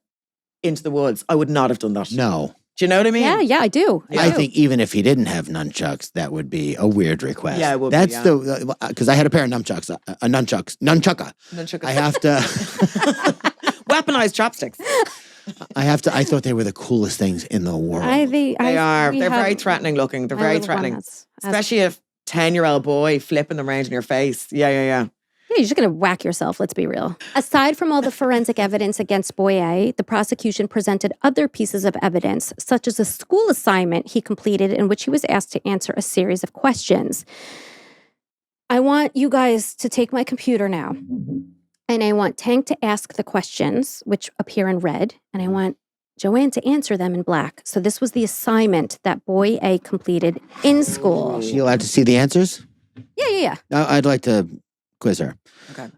into the woods," I would not have done that. No. Do you know what I mean? Yeah, I do. I think even if he didn't have nunchucks, that would be a weird request. Yeah, it would That's be, because I had a pair of nunchucks, nunchucka. I have to weaponized chopsticks. I thought they were the coolest things in the world. They are. They're very threatening looking. They're very threatening. Especially a 10-year-old boy flipping them around in your face. Yeah. Yeah, you're just going to whack yourself, let's be real. Aside from all the forensic evidence against Boy A, the prosecution presented other pieces of evidence, such as a school assignment he completed in which he was asked to answer a series of questions. I want you guys to take my computer now, and I want Tank to ask the questions, which appear in red, and I want Joanne to answer them in black. So this was the assignment that Boy A completed in school. Is she allowed to see the answers? Yeah. I'd like to quiz her. Okay.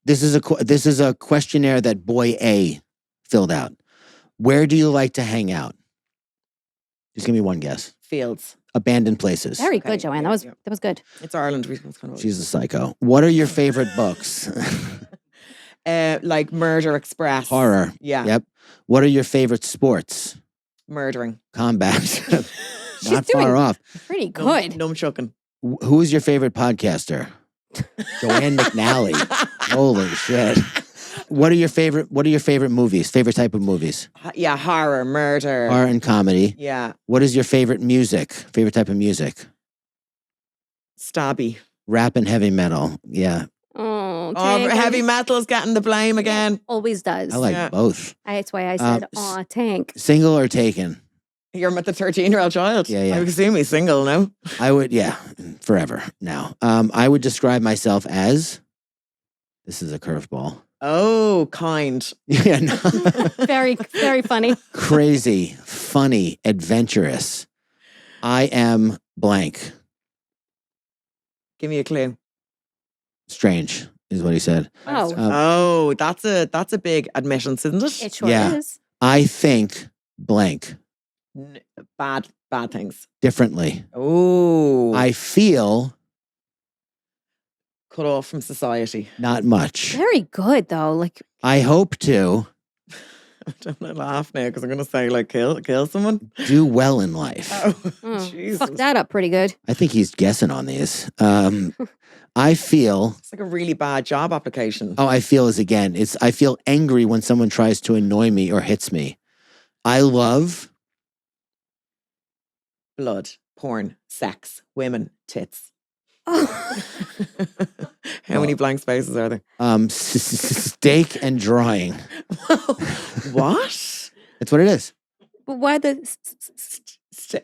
This is a questionnaire that Boy A filled out. Where do you like to hang out? Just give me one guess. Fields. Abandoned places. Very good, Joanne. That was good. It's Ireland. She's a psycho. What are your favorite books? Like Murder Express. Horror. Yeah. Yep. What are your favorite sports? Murdering. Combat. Not doing far off. Pretty good. Nunchucking. Who is your favorite podcaster? Joanne McNally. Holy shit. What are your favorite movies? Favorite type of movies? Yeah, horror, murder. Horror and comedy. Yeah. What is your favorite music? Favorite type of music? Stabby. Rap and heavy metal. Yeah. Oh, heavy metal's getting the blame again. Always does. I like both. That's why I said, Tank. Single or taken? You're with the 13-year-old child. Yeah. I assume he's single now. I would, forever now. I would describe myself as This is a curveball. Oh, kind. Yeah, no. Very, very funny. Crazy, funny, adventurous. I am blank. Give me a clue. Strange is what he said. Oh, Oh, that's a big admittance, isn't it? it sure yeah. is. I think blank Bad things. differently. Oh, I feel cut off from society. not much. Very good though. Like, I hope to I'm gonna laugh now because I'm gonna say like kill someone. do well in life. Oh, Jesus. fuck that up pretty good. I think he's guessing on these. I feel. It's like a really bad job application. Oh, I feel is again. I feel angry when someone tries to annoy me or hits me. I love Blood, porn, sex, women, tits. Oh. How many blank spaces are there? steak and drawing. What? That's what it is. But why the?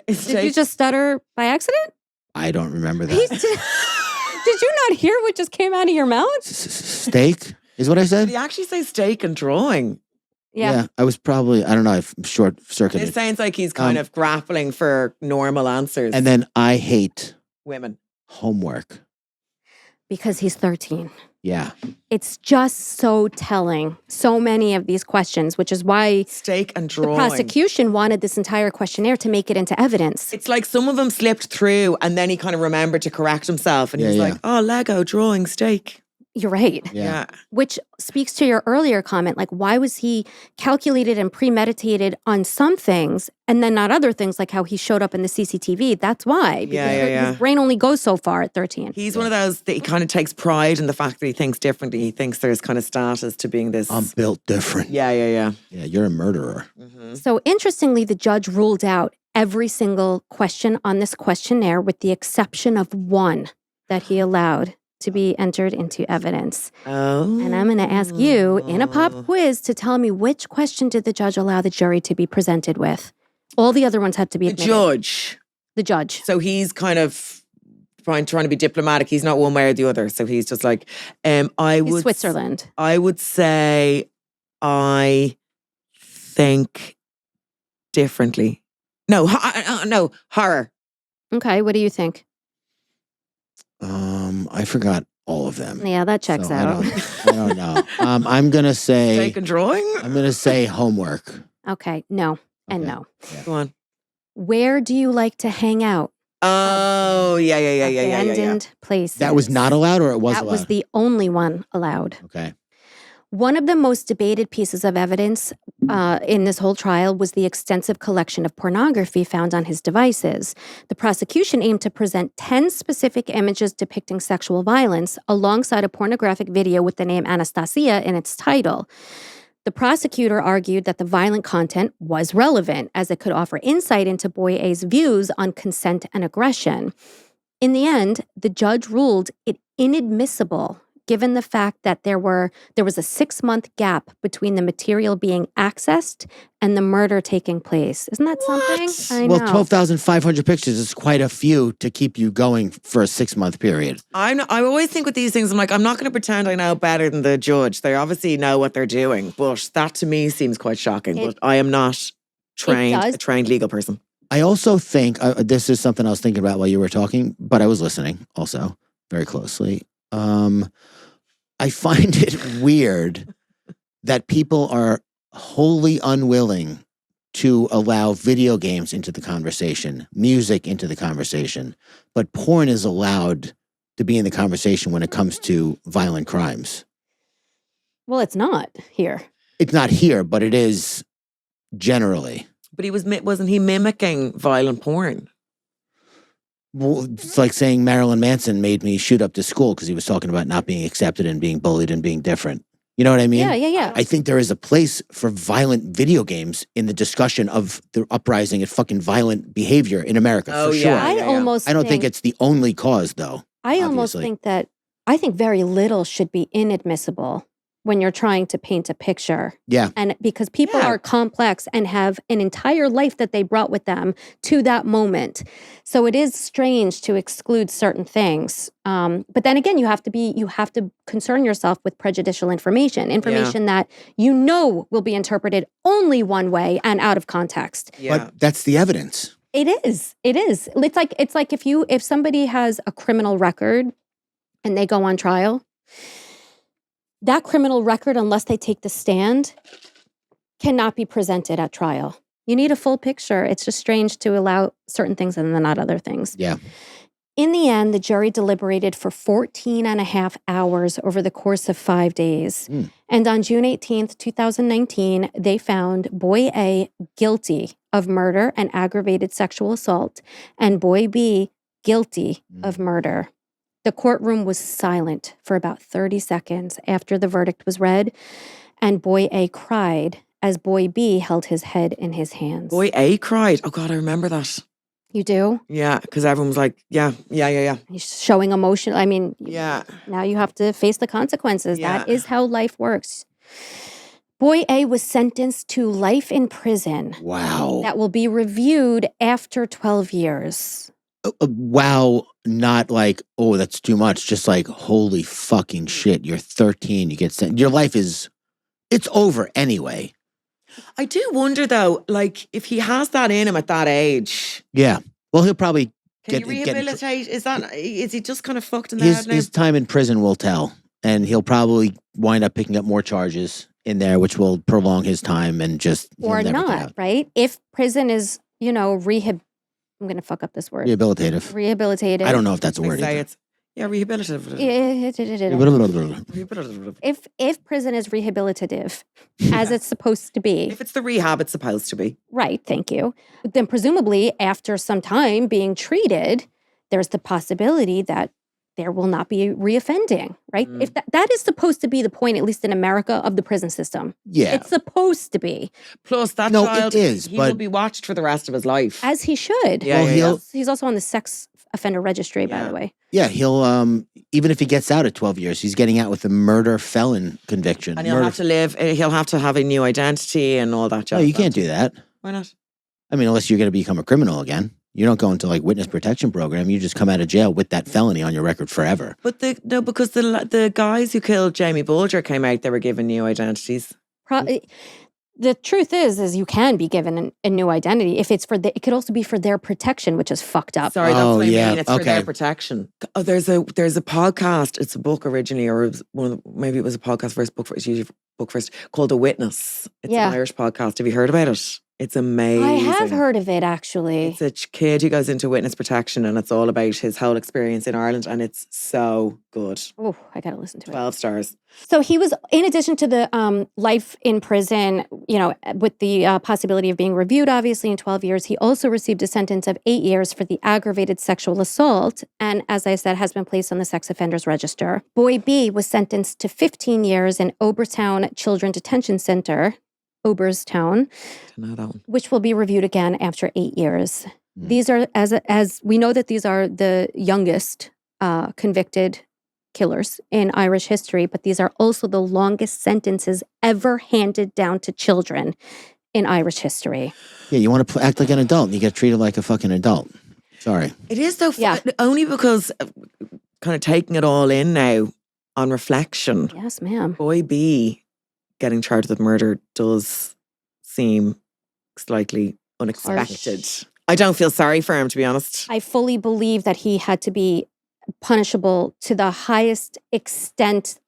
Did you just stutter by accident? I don't remember He that. Did you not hear what just came out of your mouth? Steak is what I Did said. he actually say steak and drawing? Yeah. I was probably. I don't know. I've short It circuited. sounds like he's kind of grappling for normal answers. And then I hate women. homework. Because he's 13. Yeah. It's just so telling. So many of these questions, which is why Steak and the drawing. prosecution wanted this entire questionnaire to make it into evidence. It's like some of them slipped through and then he kind of remembered to correct himself and he was Yeah, like, oh, Lego, drawing, steak. You're right. Yeah. Which speaks to your earlier comment, like why was he calculated and premeditated on some things and then not other things, like how he showed up in the CCTV? That's why. Because his brain only goes so far at 13. He's one of those that he kind of takes pride in the fact that he thinks differently. He thinks there's kind of status to being this. I'm built different. Yeah. Yeah, you're a murderer. Mm-hmm. So interestingly, the judge ruled out every single question on this questionnaire with the exception of one that he allowed to be entered into evidence. Oh. And I'm going to ask you in a pop quiz to tell me which question did the judge allow the jury to be presented with? All the other ones had to be The admitted. judge. The judge. So he's kind of trying to be diplomatic. He's not one way or the other. So he's just like, He's Switzerland. I would say I think differently. No, no, horror. Okay, what do you think? I forgot all of them. Yeah, that checks So out. I don't know. I'm gonna say. Steak and drawing? I'm gonna say homework. Okay, no, and Okay. no. Go on. Where do you like to hang out? Oh, yeah. Abandoned places. That was not allowed, or it was That allowed. was the only one allowed. Okay. One of the most debated pieces of evidence in this whole trial was the extensive collection of pornography found on his devices. The prosecution aimed to present 10 specific images depicting sexual violence alongside a pornographic video with the name Anastasia in its title. The prosecutor argued that the violent content was relevant as it could offer insight into Boy A's views on consent and aggression. In the end, the judge ruled it inadmissible given the fact that there was a 6-month gap between the material being accessed and the murder taking place. Isn't that something? I know. Well, 12,500 pictures is quite a few to keep you going for a 6-month period. I always think with these things, I'm like, I'm not going to pretend I know better than the judge. They obviously know what they're doing, but that to me seems quite shocking. But I am not a trained legal person. I also think, this is something I was thinking about while you were talking, but I was listening also very closely. I find it weird that people are wholly unwilling to allow video games into the conversation, music into the conversation, but porn is allowed to be in the conversation when it comes to violent crimes. Well, it's not here. It's not here, but it is generally. But wasn't he mimicking violent porn? Well, it's like saying Marilyn Manson made me shoot up this school because he was talking about not being accepted and being bullied and being different. You know what I mean? Yeah. I think there is a place for violent video games in the discussion of the uprising and fucking violent behavior in America, Oh, for yeah. sure. I don't think it's the only cause, though. I almost obviously. think very little should be inadmissible. when you're trying to paint a picture. Yeah. And because people are complex and have an entire life that they brought with them to that moment. So it is strange to exclude certain things. But then again, you have to concern yourself with prejudicial information that will be interpreted only one way and out of context. Yeah. But that's the evidence. It is. It's like if somebody has a criminal record and they go on trial, that criminal record, unless they take the stand, cannot be presented at trial. You need a full picture. It's just strange to allow certain things and then not other things. Yeah. In the end, the jury deliberated for 14 and a half hours over the course of 5 days. And on June 18th, 2019, they found Boy A guilty of murder and aggravated sexual assault, and Boy B guilty of murder. The courtroom was silent for about 30 seconds after the verdict was read, and Boy A cried as Boy B held his head in his hands. Boy A cried. Oh God, I remember that. You do? Yeah, because everyone was like, yeah. He's showing emotion. I mean, Yeah. now you have to face the consequences. Yeah. That is how life works. Boy A was sentenced to life in prison. Wow. That will be reviewed after 12 years. Wow. Not like, oh, that's too much. Just like, holy fucking shit. You're 13. You get sent. Your life it's over anyway. I do wonder though, like if he has that in him at that age. Yeah. Well, he'll probably Can you rehabilitate? Is he just kind of fucked in the head now? his time in prison will tell. And he'll probably wind up picking up more charges in there, which will prolong his time and just Or not, right? If prison is, I'm going to fuck up this word. Rehabilitative. Rehabilitated. I don't know if that's a They word. say either. it's rehabilitative. If prison is rehabilitative, as it's supposed to be. If it's the rehab, it's supposed to be. Right, thank you. Then presumably after some time being treated, there's the possibility that there will not be reoffending, right? If that is supposed to be the point, at least in America, of the prison system. Yeah. It's supposed to be. Plus, that No, child, it is, he but- will be watched for the rest of his life. As he should. Yeah, Well, He's also on the sex offender registry, by the way. Yeah, he'll even if he gets out at 12 years, he's getting out with a murder felon conviction. And he'll have to have a new identity and all that No, jazz. you can't do that. Why not? I mean, unless you're going to become a criminal again. You don't go into like witness protection program. You just come out of jail with that felony on your record forever. But because the guys who killed Jamie Bulger came out, they were given new identities. The truth is you can be given a new identity if it's it could also be for their protection, which is fucked up. Sorry, that's Oh, what I yeah, mean. It's for okay. their protection. Oh, there's a podcast. It's a book originally, or it was maybe it was a podcast first, book first. It's usually book first, called The Witness. It's Yeah. an Irish podcast. Have you heard about it? It's amazing. I have heard of it, actually. It's a kid who goes into witness protection, and it's all about his whole experience in Ireland, and it's so good. Oh, I got to listen to it. 12 stars. So he was, in addition to the life in prison, with the possibility of being reviewed, obviously, in 12 years, he also received a sentence of 8 years for the aggravated sexual assault. And as I said, has been placed on the sex offenders register. Boy B was sentenced to 15 years in Obertown Children Detention Center, Oberstown, To know that one. which will be reviewed again after 8 years. These are, as we know that these are the youngest convicted killers in Irish history, but these are also the longest sentences ever handed down to children in Irish history. Yeah, you want to act like an adult and you get treated like a fucking adult. Sorry. It is so Yeah. only because kind of taking it all in now on reflection. Yes, ma'am. Boy B getting charged with murder does seem slightly unexpected. Harsh. I don't feel sorry for him, to be honest. I fully believe that he had to be punishable to the highest extent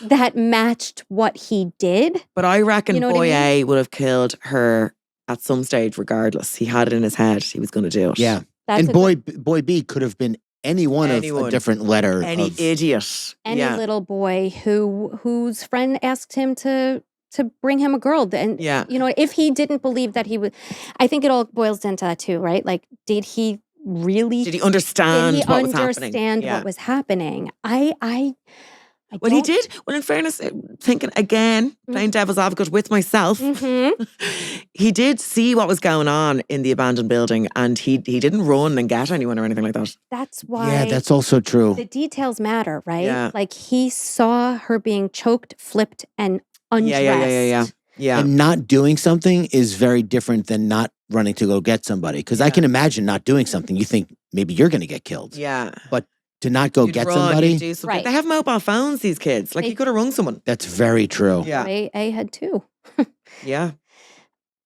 that matched what he did. But I reckon You know what I Boy mean? A would have killed her at some stage regardless. He had it in his head. He was going to do it. Yeah. That's And a boy B could have been any one of a Anyone. different letter. Any of, idiot. any yeah. little boy whose friend asked him to bring him a girl. And Yeah. if he didn't believe that he would, I think it all boils down to that too, right? Like, did he really Did he understand did he what was happening? understand Yeah. what was happening? Well, he did. Well, in fairness, thinking again, playing devil's advocate with myself, he did see what was going on in the abandoned building, and he didn't run and get anyone or anything like that. That's why. Yeah, that's also true. The details matter, right? Yeah. Like he saw her being choked, flipped, and undressed. Yeah. And not doing something is very different than not running to go get somebody. Because I can imagine not doing something. You think maybe you're going to get killed. Yeah. But to not go You'd get run, somebody, you'd do something. Right. They have mobile phones, these kids. Like, you could have rung someone. that's very true. Yeah. A had two. Yeah.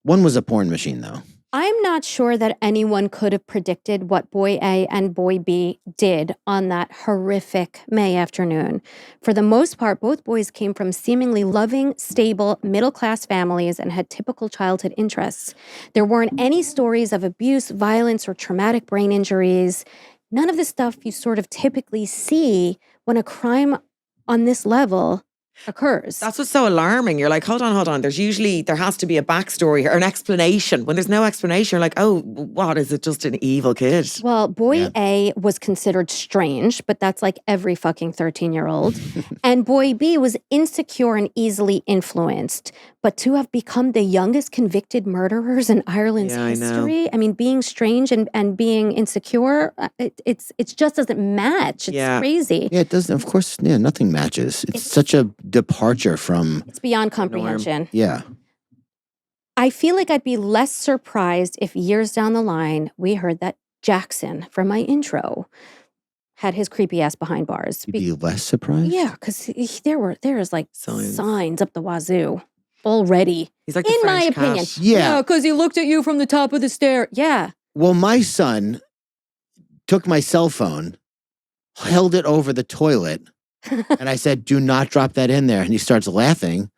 One was a porn machine, though. I'm not sure that anyone could have predicted what Boy A and Boy B did on that horrific May afternoon. For the most part, both boys came from seemingly loving, stable, middle-class families and had typical childhood interests. There weren't any stories of abuse, violence, or traumatic brain injuries. None of the stuff you sort of typically see when a crime on this level occurs. That's what's so alarming. You're like, hold on. There has to be a backstory or an explanation. When there's no explanation, you're like, oh, what? Is it just an evil kid? Well, Boy A was considered strange, but that's like every fucking 13-year-old. And Boy B was insecure and easily influenced. But to have become the youngest convicted murderers in Ireland's history, I mean, being strange and being insecure, it just doesn't match. It's crazy. Yeah, it doesn't. Of course, nothing matches. It's such a departure from. It's beyond comprehension. Yeah. I feel like I'd be less surprised if years down the line we heard that Jackson from my intro had his creepy ass behind bars. You'd be less surprised? Yeah, because there's like Signs. signs up the wazoo already. He's like in the my French opinion. cat. Yeah. Because he looked at you from the top of the stair. Yeah. Well, my son took my cell phone, held it over the toilet, and I said, do not drop that in there. And he starts laughing.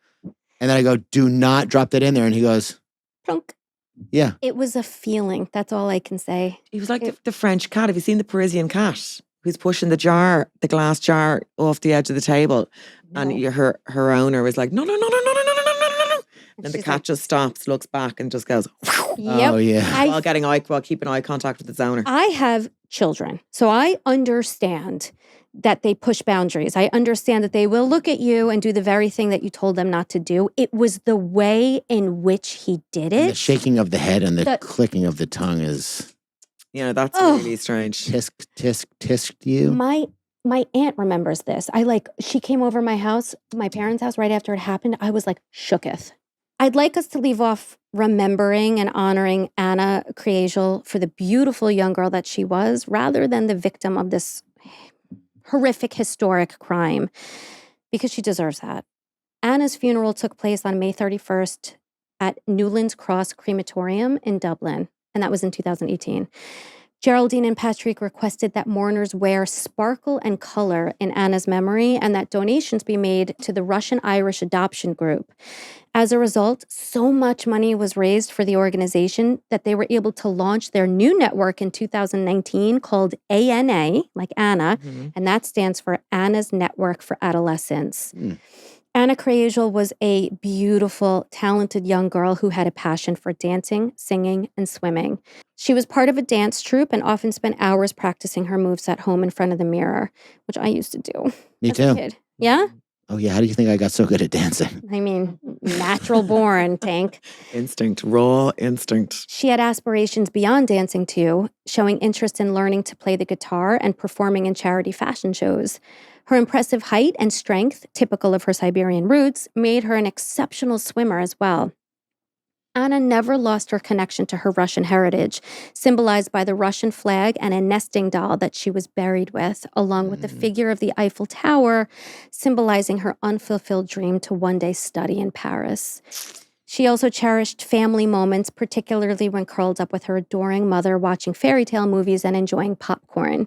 And then I go, do not drop that in there. And he goes, Plunk. yeah. It was a feeling. That's all I can say. He was like the French cat. Have you seen the Parisian cat? Who's pushing the glass jar off the edge of the table. No. And her owner was like, no. And the cat just stops, looks back, and just goes, Yep. Oh, yeah. while keeping eye contact with its owner. I have children, so I understand that they push boundaries. I understand that they will look at you and do the very thing that you told them not to do. It was the way in which he did And the it. shaking of the head and the clicking of the tongue is Yeah, that's really strange. tisk you. My aunt remembers this. She came over my parents' house right after it happened. I was like shooketh. I'd like us to leave off remembering and honoring Ana Kriegel for the beautiful young girl that she was, rather than the victim of this horrific, historic crime, because she deserves that. Ana's funeral took place on May 31st at Newlands Cross Crematorium in Dublin, and that was in 2018. Geraldine and Patrick requested that mourners wear sparkle and color in Ana's memory and that donations be made to the Russian-Irish adoption group. As a result, so much money was raised for the organization that they were able to launch their new network in 2019 called ANA, like Ana, and that stands for Ana's Network for Adolescents. Ana Kriegel was a beautiful, talented young girl who had a passion for dancing, singing, and swimming. She was part of a dance troupe and often spent hours practicing her moves at home in front of the mirror, which I used to do. Me as a too. kid. Yeah? Oh, yeah. How do you think I got so good at dancing? I mean, natural born, Tank. Instinct, raw instinct. She had aspirations beyond dancing too, showing interest in learning to play the guitar and performing in charity fashion shows. Her impressive height and strength, typical of her Siberian roots, made her an exceptional swimmer as well. Ana never lost her connection to her Russian heritage, symbolized by the Russian flag and a nesting doll that she was buried with, along with the figure of the Eiffel Tower, symbolizing her unfulfilled dream to one day study in Paris. She also cherished family moments, particularly when curled up with her adoring mother, watching fairy tale movies and enjoying popcorn.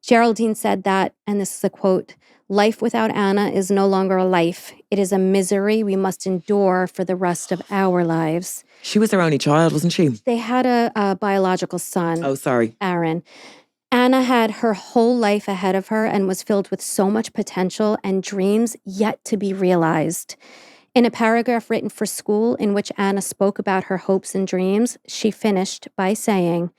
Geraldine said that, and this is a quote, "Life without Ana is no longer a life. It is a misery we must endure for the rest of our lives." She was their only child, wasn't she? They had a biological son, Oh, sorry. Aaron. Ana had her whole life ahead of her and was filled with so much potential and dreams yet to be realized. In a paragraph written for school in which Ana spoke about her hopes and dreams, she finished by saying,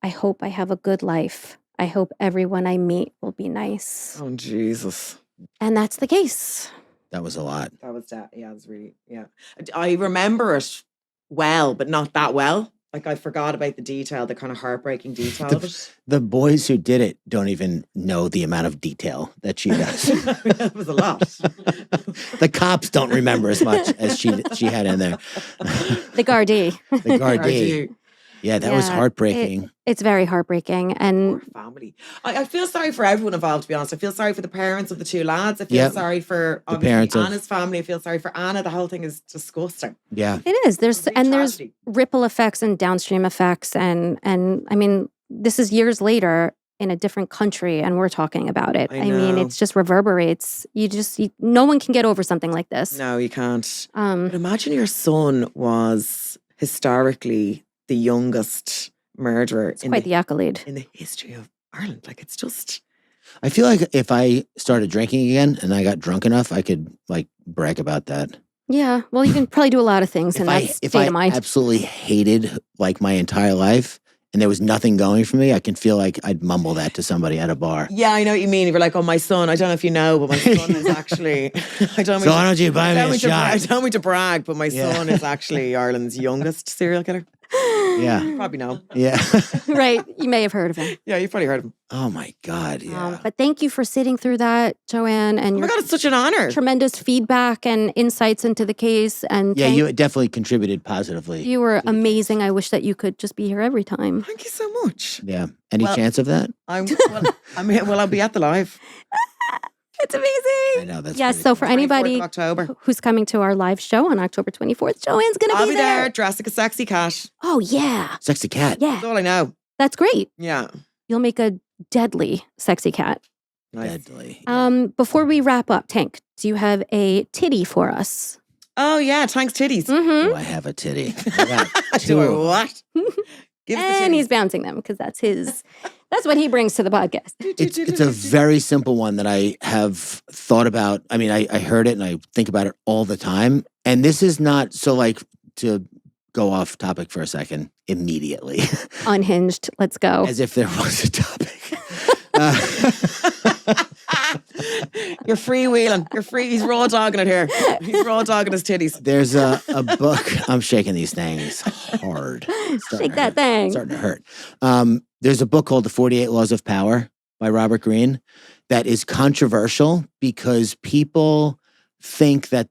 "I hope I have a good life. I hope everyone I meet will be nice." Oh, Jesus. And that's the case. That was a lot. That was that. Yeah, it was really, yeah. I remember it well, but not that well. Like I forgot about the detail, the kind of heartbreaking detail of it. The boys who did it don't even know the amount of detail that she does. That was a lot. The cops don't remember as much as she had in there. The Gardaí. The Gardaí. Yeah, that was Yeah, heartbreaking. It's very heartbreaking. And Poor family. I feel sorry for everyone involved, to be honest. I feel sorry for the parents of the two lads. I feel Yep. sorry for The obviously parents of- Anna's family. I feel sorry for Anna. The whole thing is disgusting. Yeah. it is. There's Big and there's tragedy. ripple effects and downstream effects. And I mean, this is years later in a different country and we're talking about it. I I mean, know. it's just reverberates. No one can get over something like this. No, you can't. But Um, imagine your son was historically the youngest murderer it's quite the accolade. in the history of Ireland. Like it's just I feel like if I started drinking again and I got drunk enough, I could like brag about that. Yeah. Well, you can probably do a lot of things If in I that if state I of mind. absolutely hated like my entire life and there was nothing going for me, I can feel like I'd mumble that to somebody at a bar. yeah, I know what you mean. If you're like, oh, my son, I don't know if you know, but my son is actually I don't So why don't you buy me a shot? I don't mean to brag, but my Yeah. son is actually Ireland's youngest serial killer. Yeah. You probably know. Yeah. Right. You may have heard of him. Yeah, you've probably heard of him. Oh my God. Yeah. But thank you for sitting through that, Joanne, and Oh my your God, it's such an honor. tremendous feedback and insights into the case. And Yeah, thank- you definitely contributed positively. you were amazing. I wish that you could just be here every time. Thank you so much. Yeah. Any Well- chance of that? I'll be at the live. It's amazing. I know that's Yes. pretty So for 24th anybody of October. who's coming to our live show on October 24th, Joanne's going to I'll be be there dressed like a sexy cat. Oh, yeah. Sexy cat. Yeah. That's all I know. That's great. Yeah. You'll make a deadly sexy cat. Nice. Deadly. Before we wrap up, Tank, do you have a titty for us? Oh yeah, thanks titties. Mm-hmm. Do I have a titty? I got Do two I of them. what? Give us the And he's titties. bouncing them because that's what he brings to the podcast. It's a very simple one that I have thought about. I mean, I heard it and I think about it all the time. And this is not so like to go off topic for a second immediately, Unhinged. Let's go. as if there was a topic. You're freewheeling. You're free. He's raw dogging it here. He's raw dogging his titties. There's a book. I'm shaking these things hard. It's starting Shake to that hurt. thing. It's starting to hurt. There's a book called The 48 Laws of Power by Robert Greene that is controversial because people think that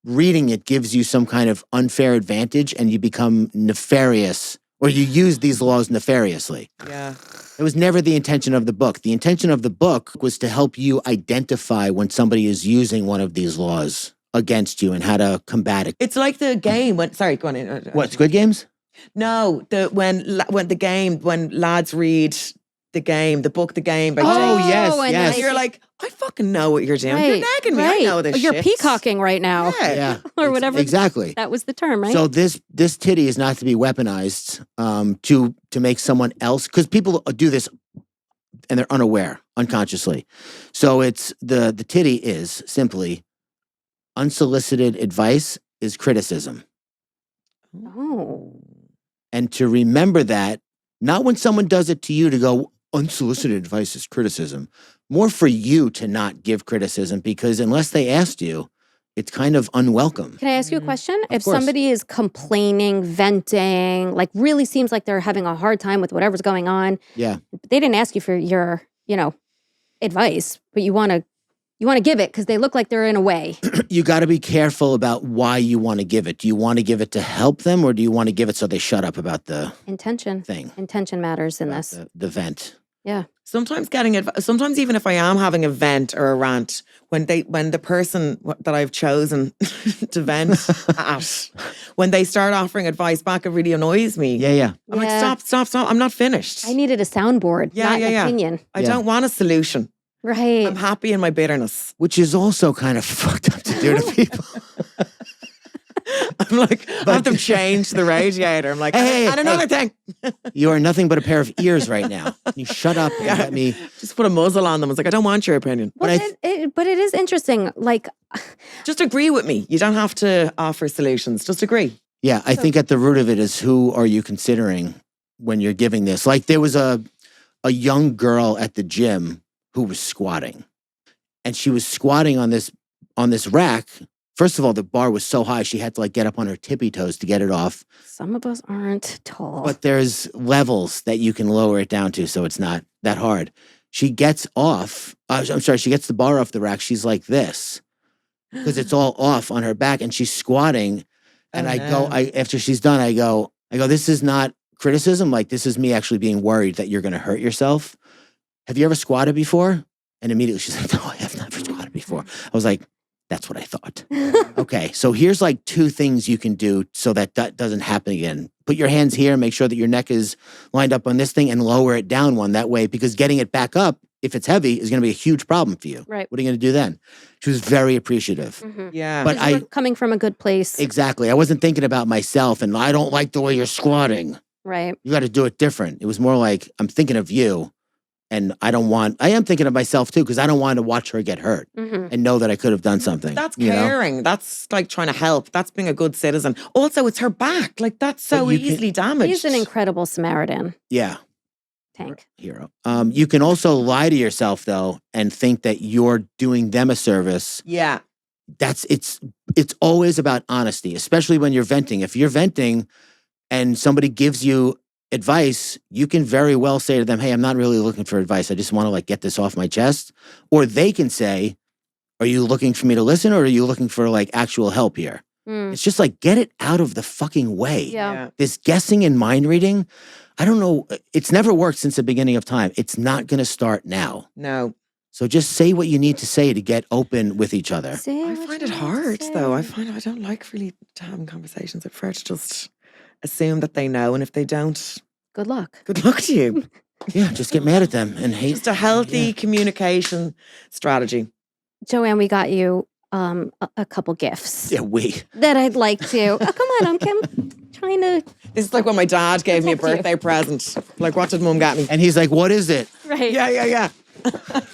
reading it gives you some kind of unfair advantage and you become nefarious or you use these laws nefariously. Yeah. It was never the intention of the book. The intention of the book was to help you identify when somebody is using one of these laws against you and how to combat it. It's like the game when. Sorry, go on. What, Squid Games? No, when lads read the game, the book, the game. By Oh, Jake. yes, and yes. And you're like, I fucking know what you're doing. Right, You're nagging me. right. I know this. You're shit. peacocking right now. Yeah. Yeah. Or whatever. Exactly. That was the term, right? So this titty is not to be weaponized to make someone else, because people do this and they're unaware, unconsciously. So it's the titty is simply unsolicited advice is criticism. Oh. And to remember that, not when someone does it to you to go, unsolicited advice is criticism, more for you to not give criticism because unless they asked you, it's kind of unwelcome. Can I ask you a question? If course. somebody is complaining, venting, like really seems like they're having a hard time with whatever's going on, Yeah. but they didn't ask you for your, advice, but you want to give it because they look like they're in a way. You got to be careful about why you want to give it. Do you want to give it to help them or do you want to give it so they shut up about the Intention. thing? Intention matters in about this. The vent. Yeah. Sometimes sometimes even if I am having a vent or a rant, when the person that I've chosen to vent at, when they start offering advice back, it really annoys me. Yeah, yeah. I'm Yeah. like, stop. I'm not finished. I needed a soundboard, Yeah, not yeah, an yeah. opinion. I Yeah. don't want a solution. Right. I'm happy in my bitterness. Which is also kind of fucked up to do to people. I'm like, I have them change the radiator. I'm like, Hey, and another hey. thing. You are nothing but a pair of ears right now. You shut up and let me. Just put a muzzle on them. It's like, I don't want your opinion. Well, But but it is interesting. Like, Just agree with me. You don't have to offer solutions. Just agree. Yeah, I think at the root of it is who are you considering when you're giving this? Like there was a young girl at the gym who was squatting. and she was squatting on this rack. First of all, the bar was so high she had to like get up on her tippy toes to get it off. Some of us aren't tall. But there's levels that you can lower it down to, so it's not that hard. She gets off. She gets the bar off the rack. She's like this because it's all off on her back, and she's squatting. And after she's done, I go, this is not criticism. Like, this is me actually being worried that you're going to hurt yourself. Have you ever squatted before? And immediately she's like, no, I have never squatted before. I was like, that's what I thought. Okay, so here's like 2 things you can do so that doesn't happen again. Put your hands here, make sure that your neck is lined up on this thing, and lower it down one that way, because getting it back up, if it's heavy, is going to be a huge problem for you. Right. What are you going to do then? She was very appreciative. Mm-hmm. Yeah. But We're coming from a good place. Exactly. I wasn't thinking about myself and I don't like the way you're squatting. Right. You got to do it different. It was more like, I'm thinking of you. And I am thinking of myself too, because I don't want to watch her get hurt and know that I could have done something. That's caring. That's like trying to help. That's being a good citizen. Also, it's her back. Like, that's so easily damaged. He's an incredible Samaritan. Yeah. Tank. Hero. You can also lie to yourself though and think that you're doing them a service. Yeah. It's always about honesty, especially when you're venting. If you're venting and somebody gives you advice, you can very well say to them, hey, I'm not really looking for advice. I just want to like get this off my chest. Or they can say, are you looking for me to listen, or are you looking for like actual help here? It's just like, get it out of the fucking way. Yeah. This guessing and mind reading, I don't know. It's never worked since the beginning of time. It's not going to start now. No. So just say what you need to say to get open with each other. I find it hard though. I don't like really having conversations. I prefer to just assume that they know, and if they don't, good luck. good luck to you. Yeah, just get mad at them and hate. Just a healthy communication strategy. Joanne, we got you a couple gifts Yeah, that I'd like to. Oh, come on, I'm trying to. This is like when my dad gave me a Protect you. birthday present. Like, what did Mum get me? And he's like, what is it? Right. Yeah.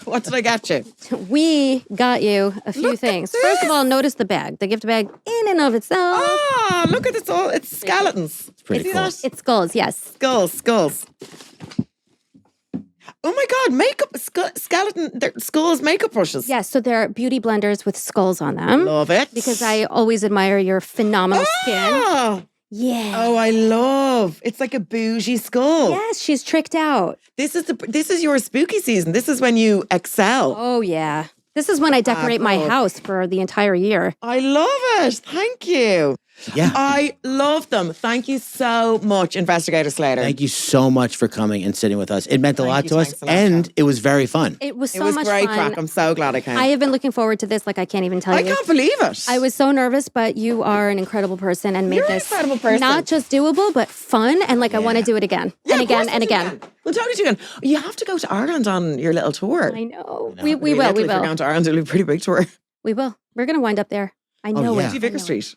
What did I get you? We got you a few things. First of all, notice the bag. The gift bag in and of itself. Oh, look at this all. It's skeletons. It's pretty cool. It's skulls, yes. Skulls. Oh my God, makeup, skeleton, skulls, makeup brushes. Yes, so they're beauty blenders with skulls on them. Love it. Because I always admire your phenomenal skin. Oh, Yeah. oh, I love. It's like a bougie skull. Yes, she's tricked out. This is your spooky season. This is when you excel. Oh, yeah. This is when I decorate my cool. house for the entire year. I love it. Thank you. Yeah. I love them. Thank you so much, Investigator Slater. Thank you so much for coming and sitting with us. It meant a lot you. to us, Thanks a lot, and it was very fun. It was so It was much great fun. crack. I'm so glad I came. I have been looking forward to this like I can't even tell I you. can't believe it. I was so nervous, but you are an incredible person and made You're an this incredible person. not just doable, but fun. And like I want to do it again Yeah, and of course again and we'll do again. again. We'll totally do again. You have to go to Ireland on your little tour. I know. know. We If will. you're going to Ireland, it'll be a pretty big tour. We will. We're going to wind up there. I know yeah. it. Do I Vicar know. Street.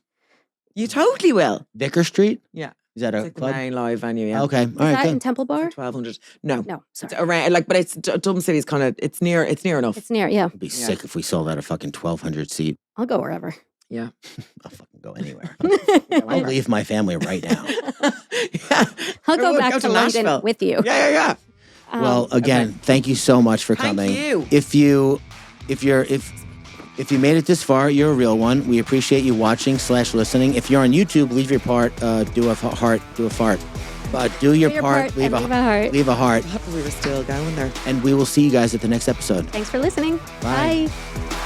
You totally will. Vicar Street? Yeah. Is that a It's like the club? main live venue, yeah. Okay. All Is right. that in Good. Temple Bar? 1200. No. No, sorry. It's around, like, but it's Dublin City's kind of, it's near enough. It's near. Yeah. It'd be sick if we sold out a fucking 1,200 seat. I'll go wherever. Yeah. I'll fucking go anywhere. I'll leave my family right now. Yeah. I'll go Or back go to to London Nashville. with you. Yeah. Well, again, thank you so much for Thank coming. you. If you made it this far, you're a real one. We appreciate you watching / listening. If you're on YouTube, leave your part. Do a heart. Do a fart. Do your part. Leave a heart. Leave a heart. We were still going there. And we will see you guys at the next episode. Thanks for listening. Bye. Bye.